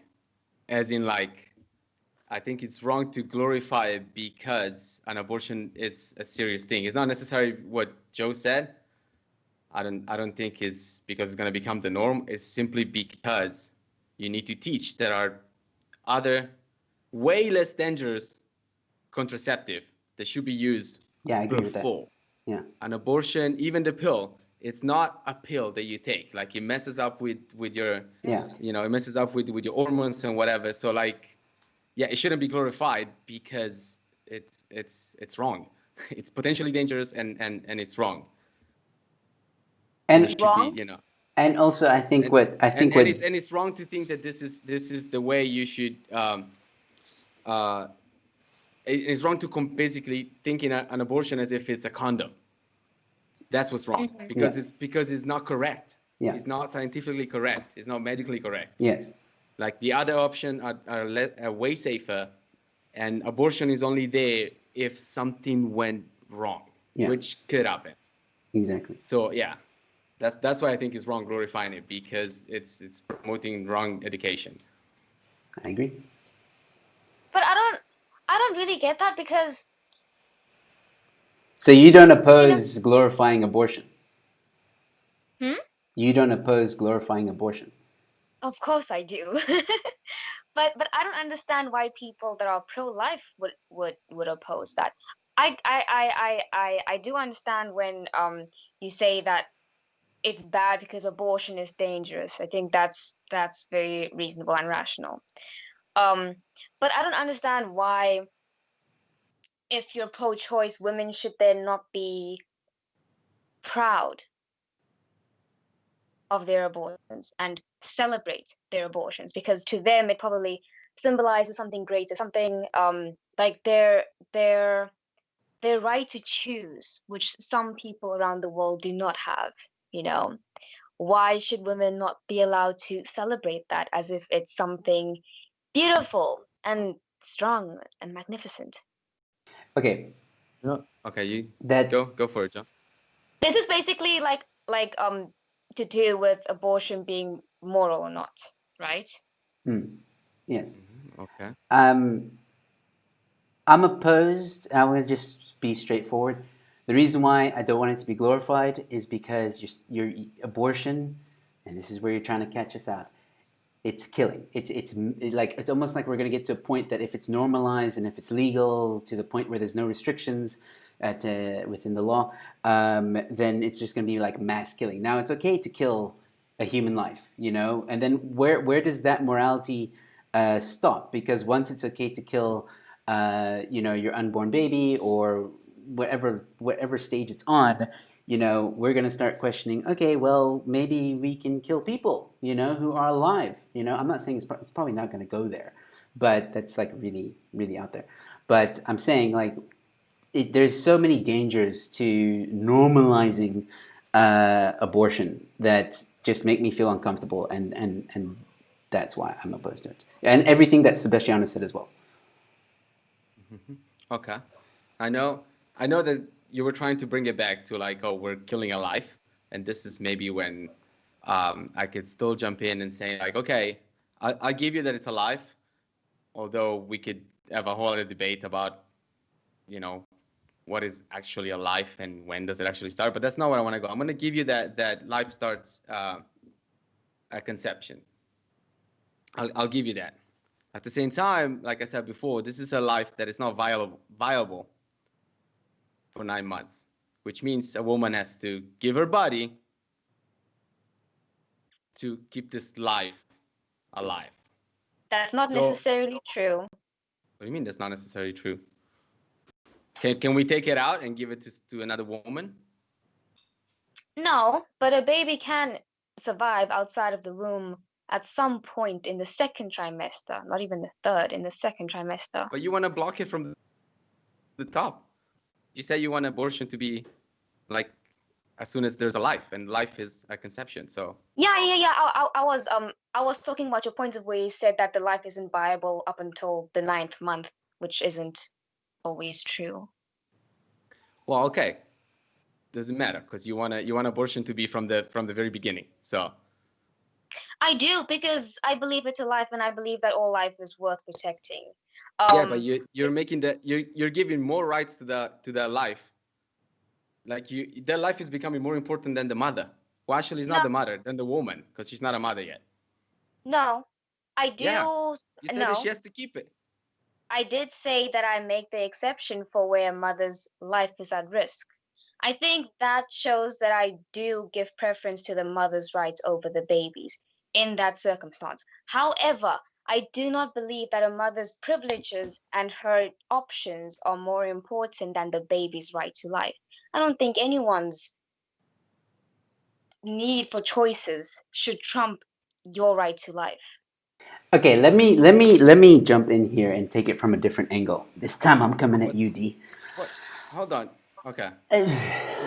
As in, like, I think it's wrong to glorify it because an abortion is a serious thing. It's not necessarily what Joe said. I don't think it's because it's going to become the norm. It's simply because you need to teach there are other way less dangerous contraceptive that should be used Yeah, I agree with that. before. Yeah. An abortion, even the pill, it's not a pill that you take. Like, it messes up with your, it messes up with your hormones and whatever. So, like, yeah, it shouldn't be glorified because it's wrong. It's potentially dangerous and it's wrong. And it should be, And also, I think it's wrong to think that this is the way you should. It's wrong to basically thinking an abortion as if it's a condom. That's what's wrong, because it's not correct. Yeah. It's not scientifically correct. It's not medically correct. Yes. Like, the other option are way safer, and abortion is only there if something went wrong, which could happen. Exactly. So yeah, that's why I think it's wrong glorifying it, because it's promoting wrong education. I agree. I don't really get that because, So you don't you know, oppose glorifying abortion. hmm? You don't oppose glorifying abortion. Of course I do. But I don't understand why people that are pro-life would oppose that. I do understand when you say that it's bad because abortion is dangerous. I think that's very reasonable and rational. Um, but I don't understand why, if you're pro-choice, women should then not be proud of their abortions and celebrate their abortions, because to them it probably symbolizes something greater, something like their right to choose, which some people around the world do not have, you know. Why should women not be allowed to celebrate that as if it's something beautiful and strong and magnificent? Okay, No. Okay, you that's go for it, John. This is basically like to do with abortion being moral or not, right? yes. Okay. Um, I'm opposed. I'm going to just be straightforward. The reason why I don't want it to be glorified is because your abortion, and this is where you're trying to catch us out. It's killing. It's almost like we're going to get to a point that if it's normalized and if it's legal to the point where there's no restrictions within the law, then it's just going to be like mass killing. Now it's okay to kill a human life, and then where does that morality stop? Because once it's okay to kill, your unborn baby or whatever stage it's on, we're going to start questioning, okay, well, maybe we can kill people, who are alive. I'm not saying it's probably not going to go there, but that's like really, really out there. But I'm saying, like, there's so many dangers to normalizing abortion that just make me feel uncomfortable, and that's why I'm opposed to it. And everything that Sebastiano said as well. Okay. I know I know that you were trying to bring it back to like, oh, we're killing a life, and this is maybe when I could still jump in and say like, okay, I give you that it's a life, although we could have a whole other debate about, you know, what is actually a life and when does it actually start. But that's not where I want to go. I'm going to give you that life starts at conception. I'll give you that. At the same time, like I said before, this is a life that is not viable for 9 months, which means a woman has to give her body to keep this life alive. That's not So, necessarily true. what do you mean that's not necessarily true? Can we take it out and give it to another woman? No, but a baby can survive outside of the womb at some point in the second trimester, not even the third, in the second trimester. But you want to block it from the top. You say you want abortion to be like as soon as there's a life, and life is a conception. So, Yeah. I was talking about your point of where you said that the life isn't viable up until the ninth month, which isn't always true. well, okay, doesn't matter because you want abortion to be from the very beginning. So, I do, because I believe it's a life, and I believe that all life is worth protecting. yeah, but Um, you're making that you're giving more rights to the life. Like their life is becoming more important than the mother. Well, actually, it's no, not the mother, than the woman, because she's not a mother yet. no, I Yeah, do. you said that she No, has to keep it. I did say that I make the exception for where a mother's life is at risk. I think that shows that I do give preference to the mother's rights over the baby's in that circumstance. However, I do not believe that a mother's privileges and her options are more important than the baby's right to life. I don't think anyone's need for choices should trump your right to life. Okay, let me jump in here and take it from a different angle. This time I'm coming at What? you, D. What? Hold on. Okay.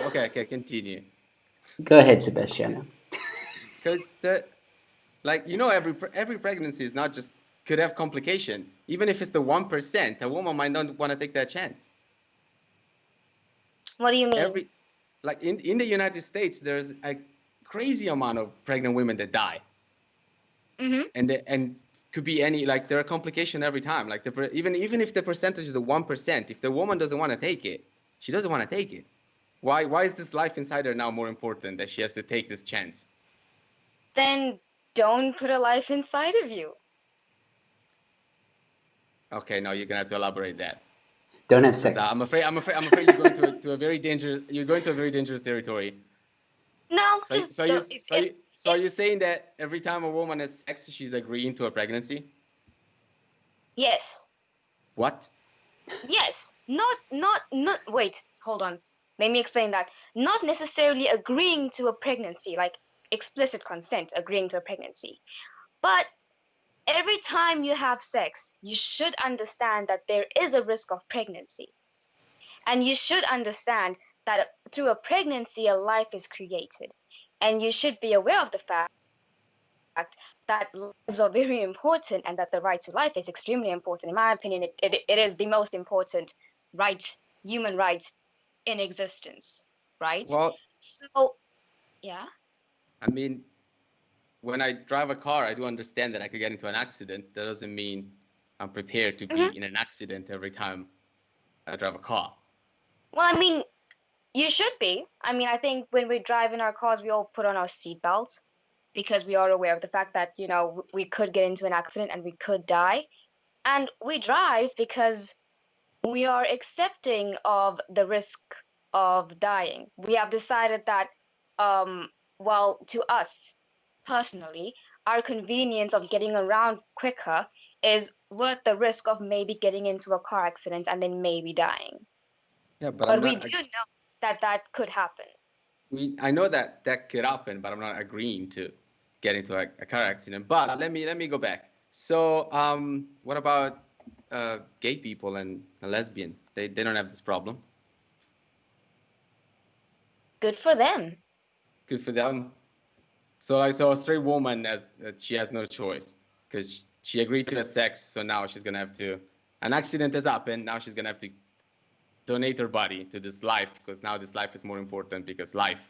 Okay. Continue. Go ahead, Sebastiano. Because every pregnancy is not just could have complication. Even if it's the 1%, a woman might not want to take that chance. What do you mean? Every like in the United States, there's a crazy amount of pregnant women that die, Mm-hmm. and could be any, like, there are complications every time. Like even if the percentage is a 1%, if the woman doesn't want to take it, she doesn't want to take it. Why is this life inside her now more important that she has to take this chance? Then don't put a life inside of you. Okay, now you're gonna have to elaborate that. Don't have Because sex. I'm afraid you're going to a very dangerous territory. No, So just so you don't. so you so you're saying that every time a woman has sex, she's agreeing to a pregnancy? Yes. What? Yes. Not. Wait, hold on. Let me explain that. Not necessarily agreeing to a pregnancy, like explicit consent, agreeing to a pregnancy. But every time you have sex, you should understand that there is a risk of pregnancy. And you should understand that through a pregnancy, a life is created. And you should be aware of the fact that lives are very important and that the right to life is extremely important. In my opinion, it is the most important right, human right in existence, right? Well, So, yeah. I mean, when I drive a car, I do understand that I could get into an accident. That doesn't mean I'm prepared to Hmm. be in an accident every time I drive a car. Well, I mean, you should be. I mean, I think when we drive in our cars, we all put on our seatbelts because we are aware of the fact that, we could get into an accident and we could die. And we drive because we are accepting of the risk of dying. We have decided that, well, to us personally, our convenience of getting around quicker is worth the risk of maybe getting into a car accident and then maybe dying. Yeah, but I'm But we not. do know that that could happen. I know that that could happen, but I'm not agreeing to get into a car accident. But let me go back. So, what about gay people and a lesbian? They don't have this problem. Good for them. Good for them. So I saw a straight woman as she has no choice because she agreed to have sex. So now she's gonna have to. An accident has happened. Now she's gonna have to donate her body to this life because now this life is more important because life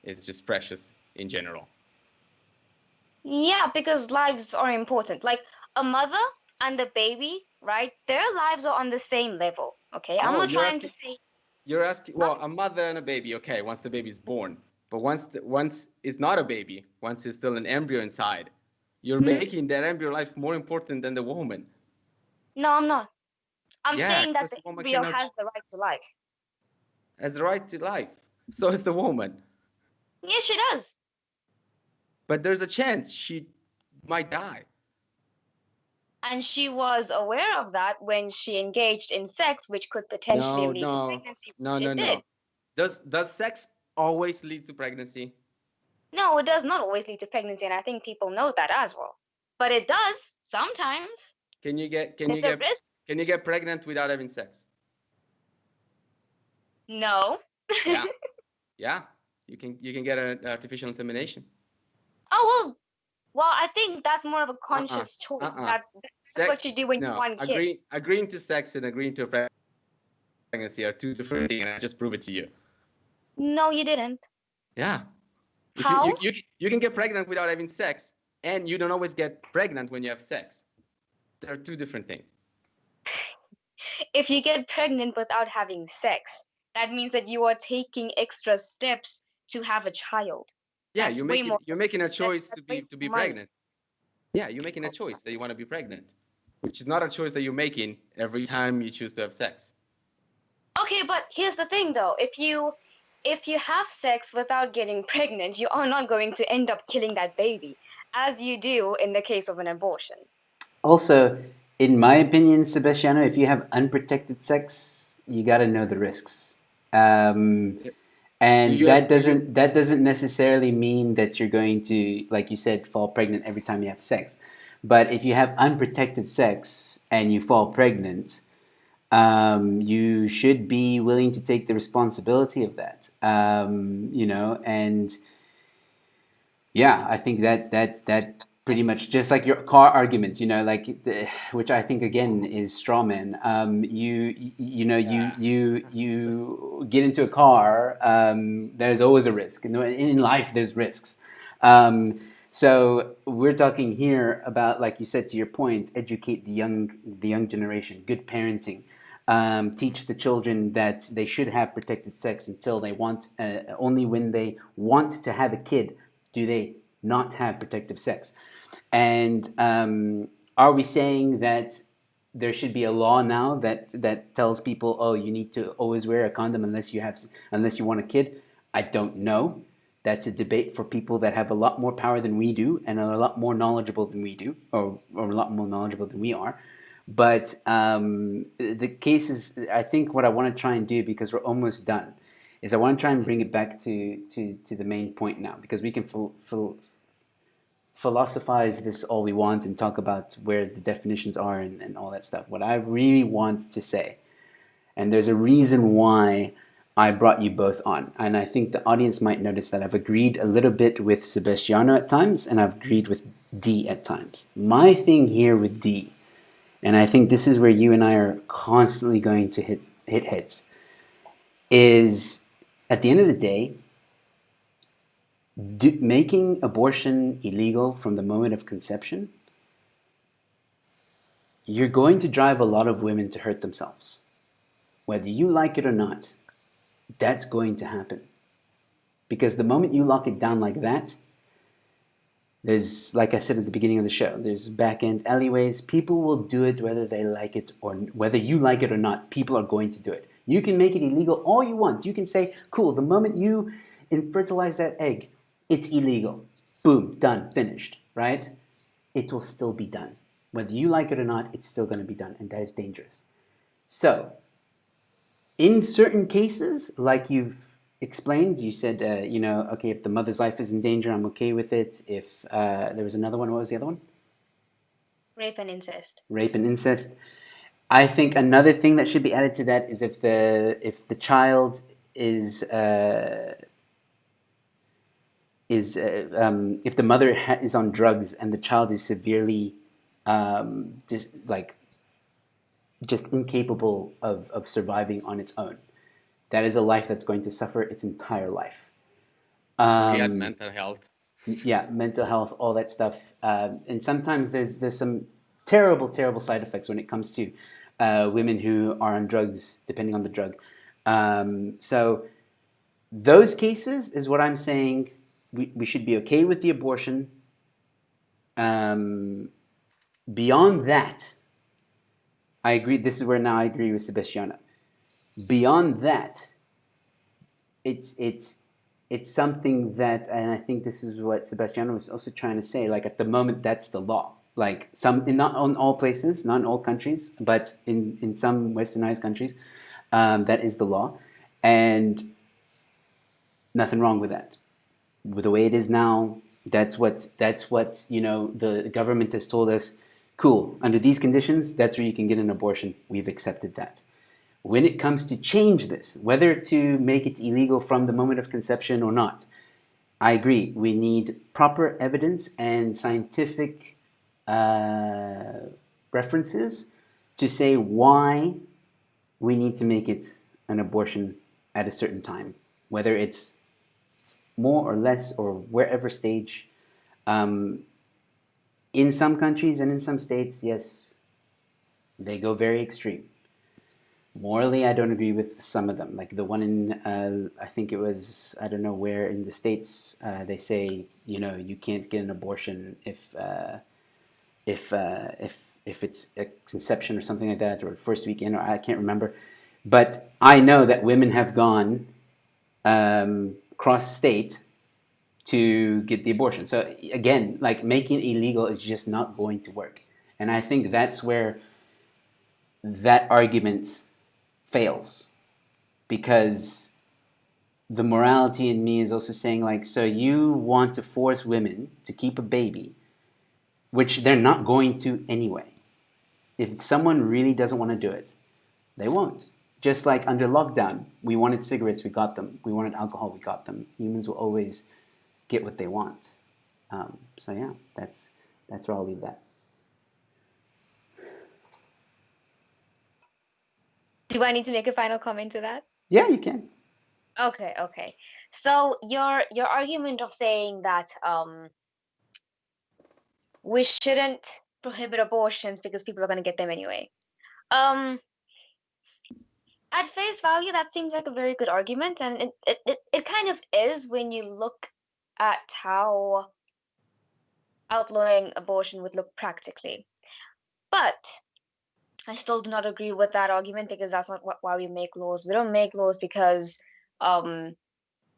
is just precious in general. Yeah, because lives are important. Like a mother and a baby, right? Their lives are on the same level. Okay, I'm Oh, not trying to say. you're asking. Well, a mother and a baby. Okay, once the baby's born, but once it's not a baby, once it's still an embryo inside, you're Hmm? making that embryo life more important than the woman. No, I'm not. I'm Yeah, saying that because the the woman embryo cannot has the right to life. has the right to life. So is the woman. Yes, she does. But there's a chance she might die. And she was aware of that when she engaged in sex, which could potentially No, lead to no, pregnancy, no, which no, it did. no. Does sex always lead to pregnancy? No, it does not always lead to pregnancy, and I think people know that as well. But it does sometimes. Can you get can you It's a get risk. can you get pregnant without having sex? No. Yeah, yeah. You can get an artificial insemination. Oh, well, I think that's more of a Uh-uh. conscious choice. Uh-uh. That's what you Sex, do when you no. want kids. Agreeing to sex and agreeing to a pregnancy are two different things, and I just prove it to you. No, you didn't. Yeah. If you, How? you you you can get pregnant without having sex, and you don't always get pregnant when you have sex. They're two different things. If you get pregnant without having sex, that means that you are taking extra steps to have a child. Yeah, That's way more. you're making a choice That's to way be more money. pregnant. Yeah, you're making a choice that you want to be pregnant, which is not a choice that you're making every time you choose to have sex. Okay, but here's the thing though. If you have sex without getting pregnant, you are not going to end up killing that baby, as you do in the case of an abortion. Also, in my opinion, Sebastiano, if you have unprotected sex, you got to know the risks. Um, Do and you have do you that doesn't necessarily mean that you're going to, like you said, fall pregnant every time you have sex. But if you have unprotected sex and you fall pregnant, you should be willing to take the responsibility of that. And yeah, I think that pretty much just like your car argument, which I think again is straw man. You get into a car. There's always a risk. In life, there's risks. Um, So we're talking here about, like you said to your point, educate the young generation, good parenting, teach the children that they should have protected sex until they want. Only when they want to have a kid do they not have protective sex. And are we saying that there should be a law now that tells people, oh, you need to always wear a condom unless you want a kid? I don't know. That's a debate for people that have a lot more power than we do and are a lot more knowledgeable than we do, or a lot more knowledgeable than we are. But the case is, I think what I want to try and do, because we're almost done, is I want to try and bring it back to the main point now, because we can philosophize this all we want and talk about where the definitions are and all that stuff. What I really want to say, and there's a reason why I brought you both on, and I think the audience might notice that I've agreed a little bit with Sebastiano at times, and I've agreed with D at times. My thing here with D, and I think this is where you and I are constantly going to hit heads, is at the end of the day, making abortion illegal from the moment of conception, you're going to drive a lot of women to hurt themselves. Whether you like it or not, that's going to happen. Because the moment you lock it down like that, there's, like I said at the beginning of the show, there's back end alleyways. People will do it whether they like it or whether you like it or not. People are going to do it. You can make it illegal all you want. You can say, cool, the moment you infertilize that egg, it's illegal. Boom, done, finished, right? It will still be done. Whether you like it or not, it's still going to be done, and that is dangerous. So, in certain cases, like you've explained, you said, okay, if the mother's life is in danger, I'm okay with it. If there was another one, what was the other one? Rape and incest. Rape and incest. I think another thing that should be added to that is if the child is if the mother is on drugs and the child is severely just incapable of surviving on its own, that is a life that's going to suffer its entire life. We had mental health. Yeah, mental health, all that stuff, and sometimes there's some terrible side effects when it comes to women who are on drugs, depending on the drug. So those cases is what I'm saying. We should be okay with the abortion. Beyond that, I agree. This is where now I agree with Sebastiano. Beyond that, it's something that, and I think this is what Sebastiano was also trying to say. Like at the moment, that's the law. Like not on all places, not in all countries, but in some westernized countries, that is the law, and nothing wrong with that. With the way it is now, that's what the government has told us. Cool. Under these conditions, that's where you can get an abortion. We've accepted that. When it comes to change this, whether to make it illegal from the moment of conception or not, I agree. We need proper evidence and scientific references to say why we need to make it an abortion at a certain time, whether it's more or less or wherever stage. In some countries and in some states, yes, they go very extreme. Morally, I don't agree with some of them. Like the one in, I think it was, I don't know where in the States, they say, you can't get an abortion if it's a conception or something like that, or first weekend, or I can't remember. But I know that women have gone cross state to get the abortion. So again, like making it illegal is just not going to work. And I think that's where that argument fails, because the morality in me is also saying, like, so you want to force women to keep a baby, which they're not going to anyway. If someone really doesn't want to do it, they won't. Just like under lockdown, we wanted cigarettes, we got them. We wanted alcohol, we got them. Humans will always get what they want. So yeah, that's where I'll leave that. Do I need to make a final comment to that? Yeah, you can. Okay. So your argument of saying that we shouldn't prohibit abortions because people are going to get them anyway. Um, at face value, that seems like a very good argument, and it kind of is when you look at how outlawing abortion would look practically. But I still do not agree with that argument because that's not why we make laws. We don't make laws because um,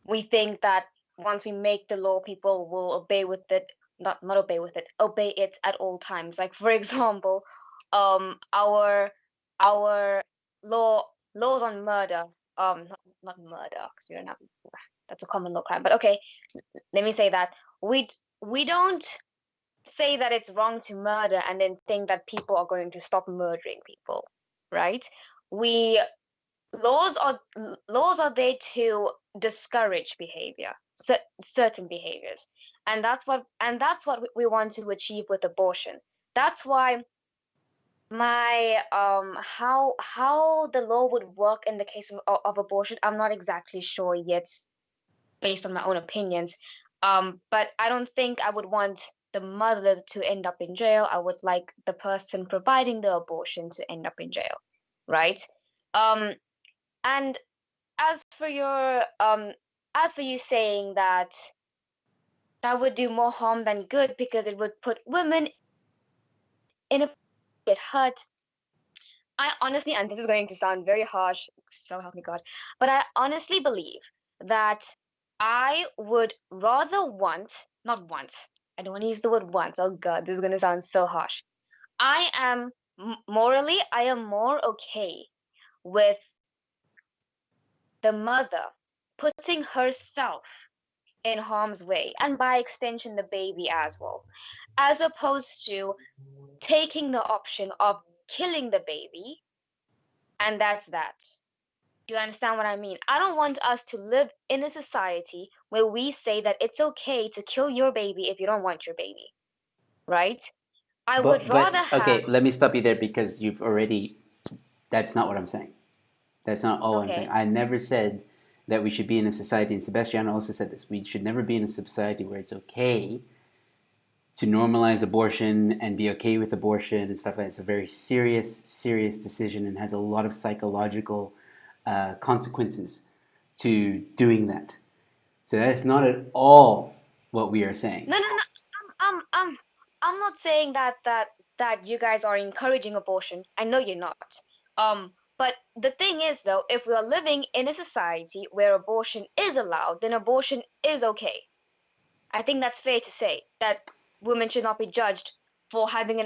we think that once we make the law, people will obey with it. Not obey with it, obey it at all times. Like for example, our laws on murder. Not murder because you don't have that's a common law crime. But okay, let me say that we don't say that it's wrong to murder and then think that people are going to stop murdering people, right? We laws are there to discourage behavior, certain behaviors, and that's what we want to achieve with abortion. That's why my how the law would work in the case of abortion, I'm not exactly sure yet based on my own opinions. But I don't think I would want the mother to end up in jail. I would like the person providing the abortion to end up in jail, right? Um, and as for your as for you saying that that would do more harm than good because it would put women in a get hurt. I honestly, and this is going to sound very harsh, so help me God, but I honestly believe that I would rather want, not want, I don't want to use the word want. Oh God, this is going to sound so harsh. I am morally, I am more okay with the mother putting herself in harm's way and by extension the baby as well, as opposed to taking the option of killing the baby and that's that. Do you understand what I mean? I don't want us to live in a society where we say that it's okay to kill your baby if you don't want your baby, right? I would rather But have, okay, let me stop you there because you've already. That's not what I'm saying. That's not all I'm saying. okay, I never said that we should be in a society, and Sebastiano also said this. We should never be in a society where it's okay to normalize abortion and be okay with abortion and stuff like that. It's a very serious, serious decision and has a lot of psychological consequences to doing that. So that's not at all what we are saying. no, no, no, I'm not saying that you guys are encouraging abortion. I know you're not. But the thing is, though, if we are living in a society where abortion is allowed, then abortion is okay. I think that's fair to say that women should not be judged for having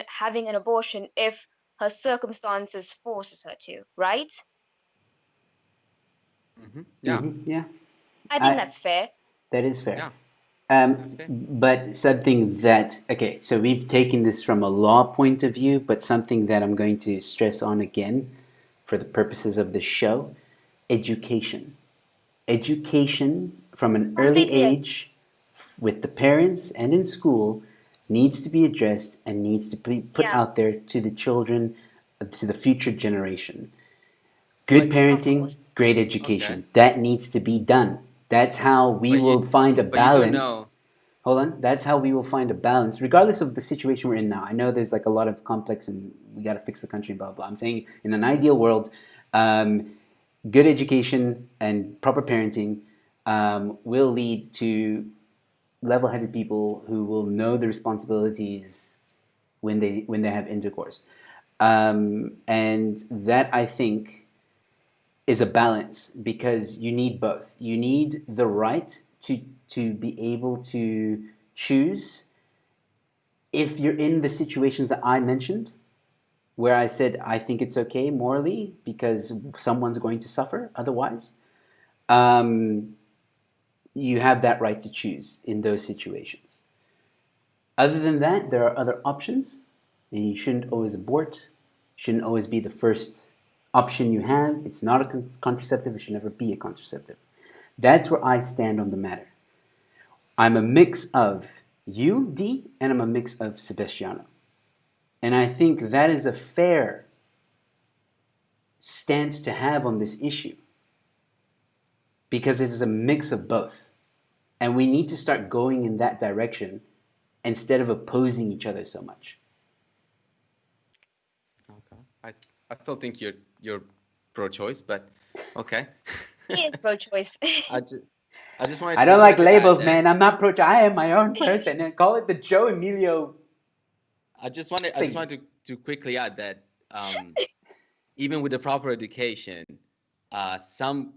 an abortion if her circumstances forces her to, right? Yeah, Yeah, I think I, that's fair. that is fair. yeah, that's fair. But something that, okay, so we've taken this from a law point of view, but something that I'm going to stress on again for the purposes of the show, education. Education from an early Completely agree. age with the parents and in school needs to be addressed and needs to be put Yeah, out there to the children, to the future generation. Good But of parenting, course. great okay, education. That needs to be done. That's how we but you will find a but you don't balance. know. Hold on. That's how we will find a balance, regardless of the situation we're in now. I know there's like a lot of complex and we got to fix the country, blah, blah. I'm saying in an ideal world, um, good education and proper parenting will lead to level headed people who will know the responsibilities when they have intercourse. And that, I think, is a balance because you need both. You need the right to be able to choose if you're in the situations that I mentioned, where I said I think it's okay morally because someone's going to suffer otherwise. Um, you have that right to choose in those situations. Other than that, there are other options, and you shouldn't always abort. Shouldn't always be the first option you have. It's not a contraceptive. It should never be a contraceptive. That's where I stand on the matter. I'm a mix of you, D, and I'm a mix of Sebastiano. And I think that is a fair stance to have on this issue because it is a mix of both. And we need to start going in that direction instead of opposing each other so much. Okay. I still think you're pro-choice, but okay. He is pro-choice. I just I just wanted I don't like to add labels, that. man. I'm not pro. I am my own person, and call it the Joe Emilio. I just wanted to quickly add that even with the proper education, some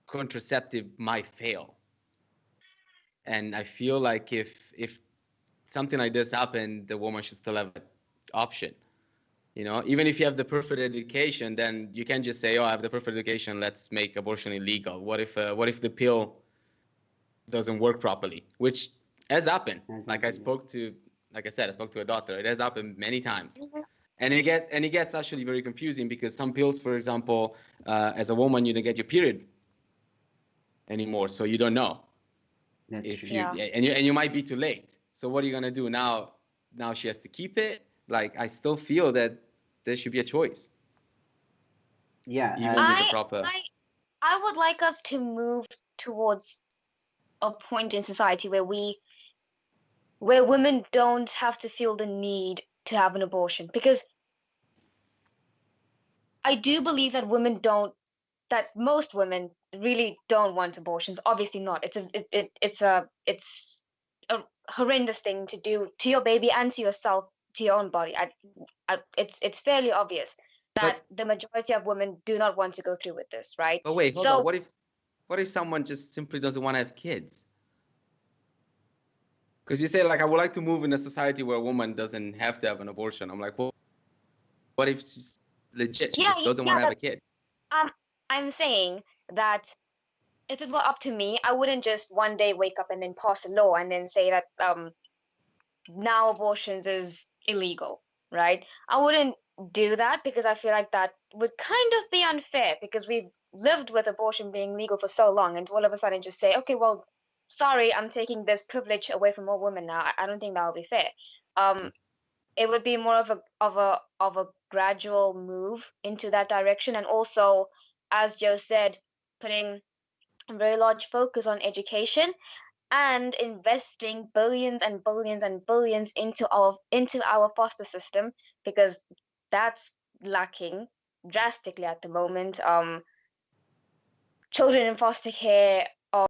contraceptive might fail. And I feel like if something like this happened, the woman should still have an option. You know, even if you have the perfect education, then you can't just say, "Oh, I have the perfect education. Let's make abortion illegal." What if the pill doesn't work properly? Which has happened. Like I said, I spoke to a doctor. It has happened many times. And it gets actually very confusing because some pills, for example, as a woman, you don't get your period anymore, so you don't know That's if true. you and you might be too late. So what are you gonna do now? Now she has to keep it. Like I still feel that there should be a choice, Yeah. even with the proper. I would like us to move towards a point in society where women don't have to feel the need to have an abortion, because I do believe that most women really don't want abortions. Obviously not. It's a horrendous thing to do to your baby and to yourself, to your own body. It's fairly obvious that But the majority of women do not want to go through with this, right? but wait, hold on. So What if someone just simply doesn't want to have kids? Because you say like I would like to move in a society where a woman doesn't have to have an abortion. I'm like, well, what if she's legit? She just doesn't want to have a kid. I'm saying that if it were up to me, I wouldn't just one day wake up and then pass a law and then say that now abortions is illegal, right? I wouldn't do that because I feel like that would kind of be unfair, because we've lived with abortion being legal for so long, and to all of a sudden just say, okay, well, sorry, I'm taking this privilege away from all women now. I don't think that would be fair. It would be more of a gradual move into that direction, and also, as Joe said, putting a very large focus on education and investing billions and billions and billions into our foster system, because that's lacking drastically at the moment. Children in foster care are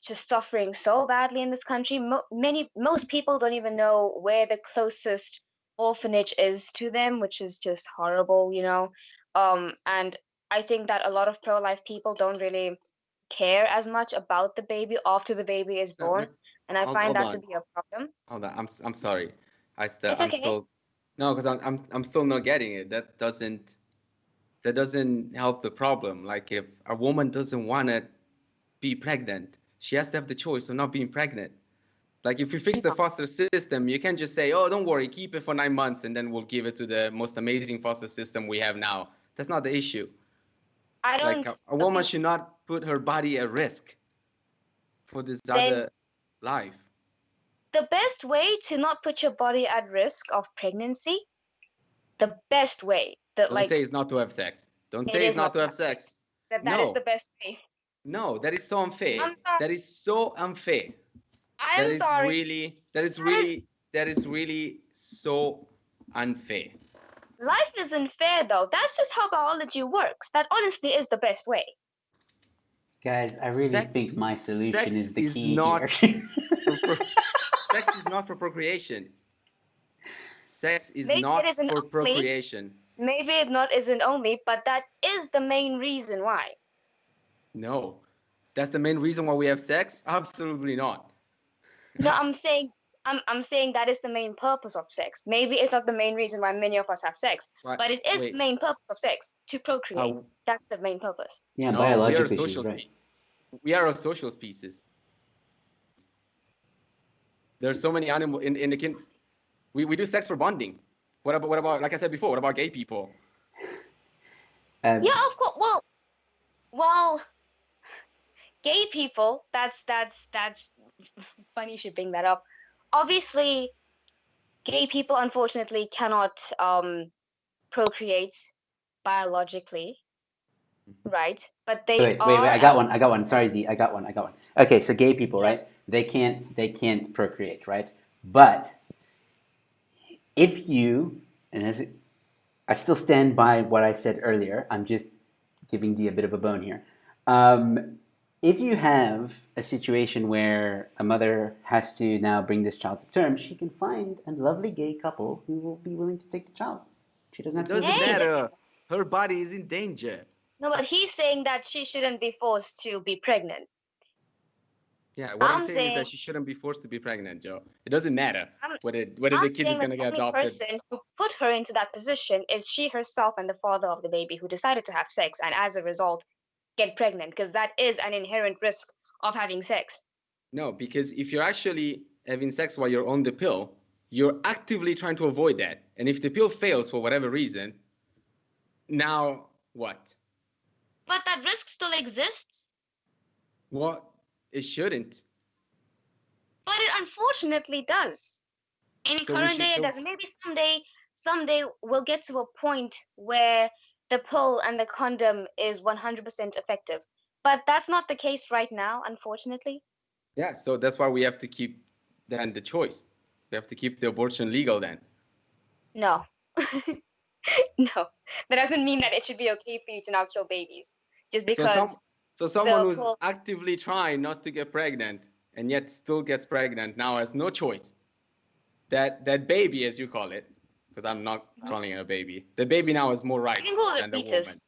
just suffering so badly in this country. Most people don't even know where the closest orphanage is to them, which is just horrible, you know. And I think that a lot of pro-life people don't really care as much about the baby after the baby is No, born, wait, and I find hold that to on, be a problem. hold on. I'm sorry. It's I'm okay. still no, because I'm still not getting it. That doesn't help the problem. Like if a woman doesn't want to be pregnant, she has to have the choice of not being pregnant. Like if we fix the No, foster system, you can't just say, "Oh, don't worry, keep it for 9 months, and then we'll give it to the most amazing foster system we have now." That's not the issue. I Like don't a woman agree. should not put her body at risk for this Then other life. the best way to not put your body at risk of pregnancy, the best way that, Don't say like, it's not to have sex. Don't it say it's is not not to to have have sex. sex. That is the No, best way. no, that is so unfair. I'm sorry. That is so unfair. I'm sorry. That is That is really so unfair. Life isn't fair though. That's just how biology works. That honestly is the best way. Guys, I really Sex, think my solution sex is the is key here. not sex is not for procreation. Sex is Maybe it not isn't for only, procreation. maybe it not isn't only, but that is the main reason why. No, that's the main reason why we have sex? Absolutely not. No, I'm saying that is the main purpose of sex. Maybe it's not the main reason why many of us have sex, Right? but it is the Wait. main purpose of sex, to procreate. Uh, That's the main purpose. Yeah, no, we are a biologically, she's social right. we are a social species. There's so many animals in the kin. We do sex for bonding. What about like I said before? What about gay people? Yeah, of course. Well, gay people. That's funny you should bring that up. Obviously, gay people unfortunately cannot procreate biologically, right? But they Wait, are I got one. I got one. Sorry, Z. I got one. Okay, so gay people, yeah. right? They can't procreate, right? But if you, and I still stand by what I said earlier, I'm just giving Dee a bit of a bone here. If you have a situation where a mother has to now bring this child to term, she can find a lovely gay couple who will be willing to take the child. She doesn't It have to live doesn't with the Hey, kid. matter. Her body is in danger. no, but he's saying that she shouldn't be forced to be pregnant. Yeah, what I'm I'm saying is saying that she shouldn't be forced to be pregnant, Joe. It doesn't matter I'm whether I'm the kid is saying that gonna the get only adopted. person who put her into that position is she herself and the father of the baby who decided to have sex and as a result get pregnant because that is an inherent risk of having sex. No, because if you're actually having sex while you're on the pill, you're actively trying to avoid that. And if the pill fails for whatever reason, now what? But that risk still exists. What? It shouldn't. But it unfortunately does. In So we current should. day it So doesn't. Maybe someday we'll get to a point where the pill and the condom is 100% effective. But that's not the case right now, unfortunately. yeah. So that's why we have to keep then the choice. We have to keep the abortion legal then. No. No. That doesn't mean that it should be okay for you to now kill babies. Just So because someone the who's pill. actively trying not to get pregnant and yet still gets pregnant now has no choice. That baby, as you call it, because I'm not calling it a baby. The baby now has more You can rights call it a than the woman. fetus.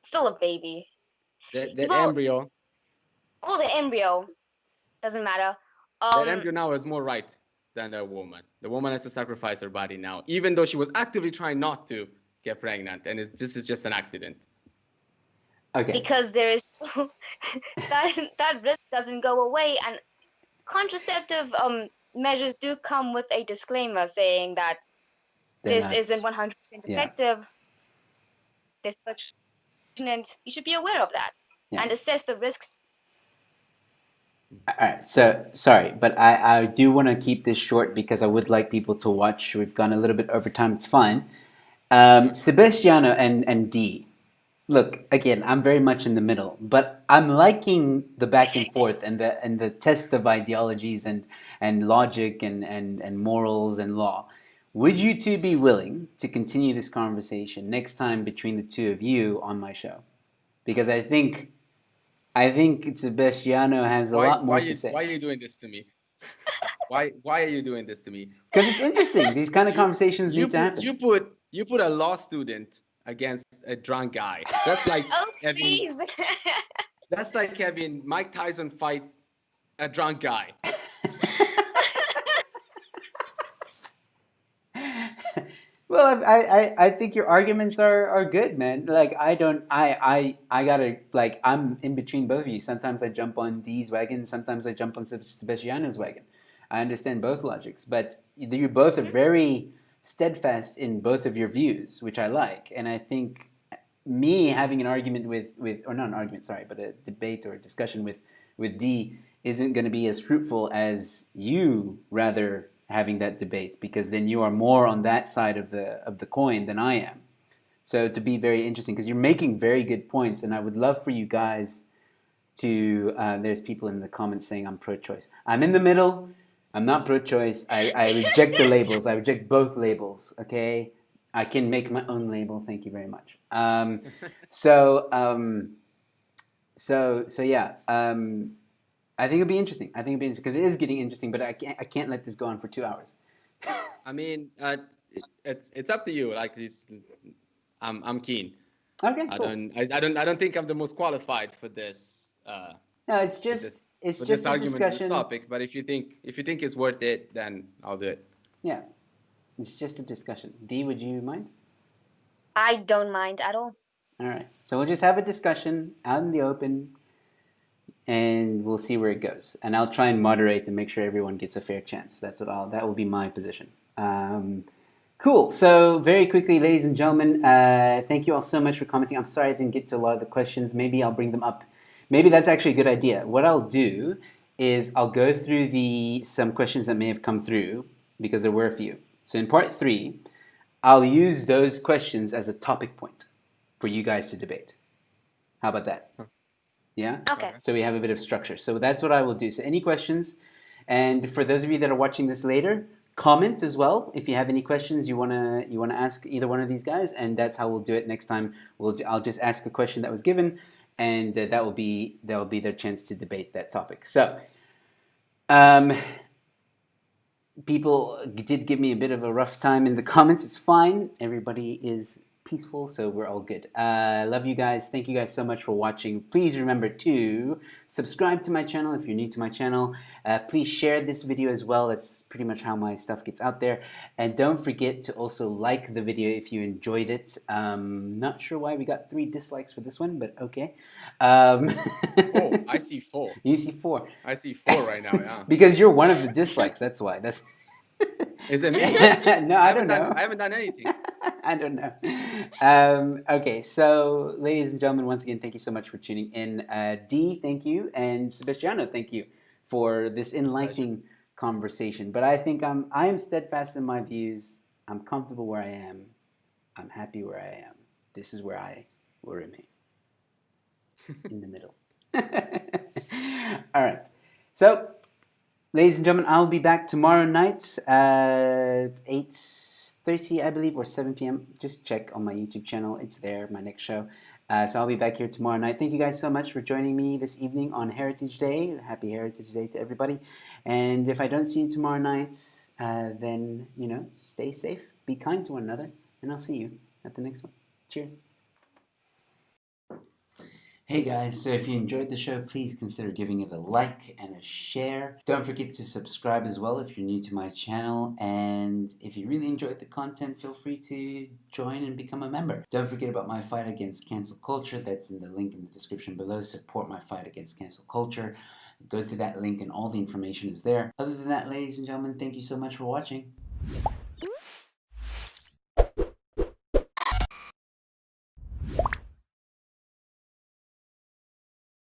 Still a baby. That Well, embryo, or the embryo. Doesn't matter. that Um, embryo now has more right than the woman. The woman has to sacrifice her body now, even though she was actively trying not to get pregnant, and this is just an accident. Okay. because there is that risk doesn't go away, and contraceptive measures do come with a disclaimer saying that They're this not. isn't 100% Yeah. effective. This pregnant, you should be aware of that Yeah. and assess the risks. All right. So sorry, but I do want to keep this short because I would like people to watch. We've gone a little bit over time. It's fine. Sebastiano and D. Look, again, I'm very much in the middle, but I'm liking the back and forth and the test of ideologies and logic and morals and law. Would you two be willing to continue this conversation next time between the two of you on my show? Because I think Sebastiano has a lot more to Why say. are you doing this to me? Why are you doing this to me? Because it's interesting. These kind of You conversations need to happen. you put a law student against a drunk guy. That's like Oh, having please. Mike Tyson fight a drunk guy. Well, I think your arguments are good, man. Like I don't I gotta like I'm in between both of you. Sometimes I jump on D's wagon. Sometimes I jump on Sebastiano's wagon. I understand both logics, but you both are very steadfast in both of your views, which I like. And I think me having an argument with or not an argument, sorry, but a debate or a discussion with D isn't going to be as fruitful as you rather having that debate because then you are more on that side of the coin than I am. So to be very interesting because you're making very good points, and I would love for you guys to. There's people in the comments saying I'm pro-choice. I'm in the middle. I'm not pro-choice. I reject the labels. I reject both labels. Okay, I can make my own label. Thank you very much. So so yeah. I think it'll be interesting. I think it'll be interesting because it is getting interesting. But I can't let this go on for 2 hours. I mean, it's up to you. Like this, I'm keen. Okay, cool. I don't think I'm the most qualified for this No, for this it's for this just a argument for this discussion. topic. But if you think it's worth it, then I'll do it. Yeah, it's just a discussion. D, would you mind? I don't mind at all. All right. So we'll just have a discussion out in the open, and we'll see where it goes. And I'll try and moderate and make sure everyone gets a fair chance. That will be my position. Cool. So very quickly, ladies and gentlemen, thank you all so much for commenting. I'm sorry I didn't get to a lot of the questions. Maybe I'll bring them up. Maybe that's actually a good idea. What I'll do is I'll go through some questions that may have come through because there were a few. So in part 3, I'll use those questions as a topic point for you guys to debate. How about that? Yeah? Okay. So we have a bit of structure. So that's what I will do. So any questions? And for those of you that are watching this later, comment as well if you have any questions you wanna ask either one of these guys, and that's how we'll do it next time. I'll just ask a question that was given, and that will be their chance to debate that topic. So, people did give me a bit of a rough time in the comments. It's fine. Everybody is peaceful, so we're all good. Love you guys. Thank you guys so much for watching. Please remember to subscribe to my channel if you're new to my channel. Please share this video as well. That's pretty much how my stuff gets out there. And don't forget to also like the video if you enjoyed it. Not sure why we got 3 dislikes for this one, but okay. Oh, I see 4. You see 4. I see 4 right now. Yeah. Because you're one of the dislikes. That's why. That's. Is it me? No, I don't know. I haven't done anything. I don't know. Okay, so ladies and gentlemen, once again, thank you so much for tuning in. Dee, thank you, and Sebastiano, thank you for this enlightening conversation. But I think I am steadfast in my views. I'm comfortable where I am. I'm happy where I am. This is where I will remain. In the middle. All right. So, ladies and gentlemen, I'll be back tomorrow night, 8:30, I believe, or 7 p.m. Just check on my YouTube channel. It's there, my next show. So I'll be back here tomorrow night. Thank you guys so much for joining me this evening on Heritage Day. Happy Heritage Day to everybody. And if I don't see you tomorrow night, then, stay safe, be kind to one another, and I'll see you at the next one. Cheers. Hey guys, so if you enjoyed the show, please consider giving it a like and a share. Don't forget to subscribe as well if you're new to my channel. And if you really enjoyed the content, feel free to join and become a member. Don't forget about my fight against cancel culture. That's in the link in the description below. Support my fight against cancel culture. Go to that link and all the information is there. Other than that, ladies and gentlemen, thank you so much for watching.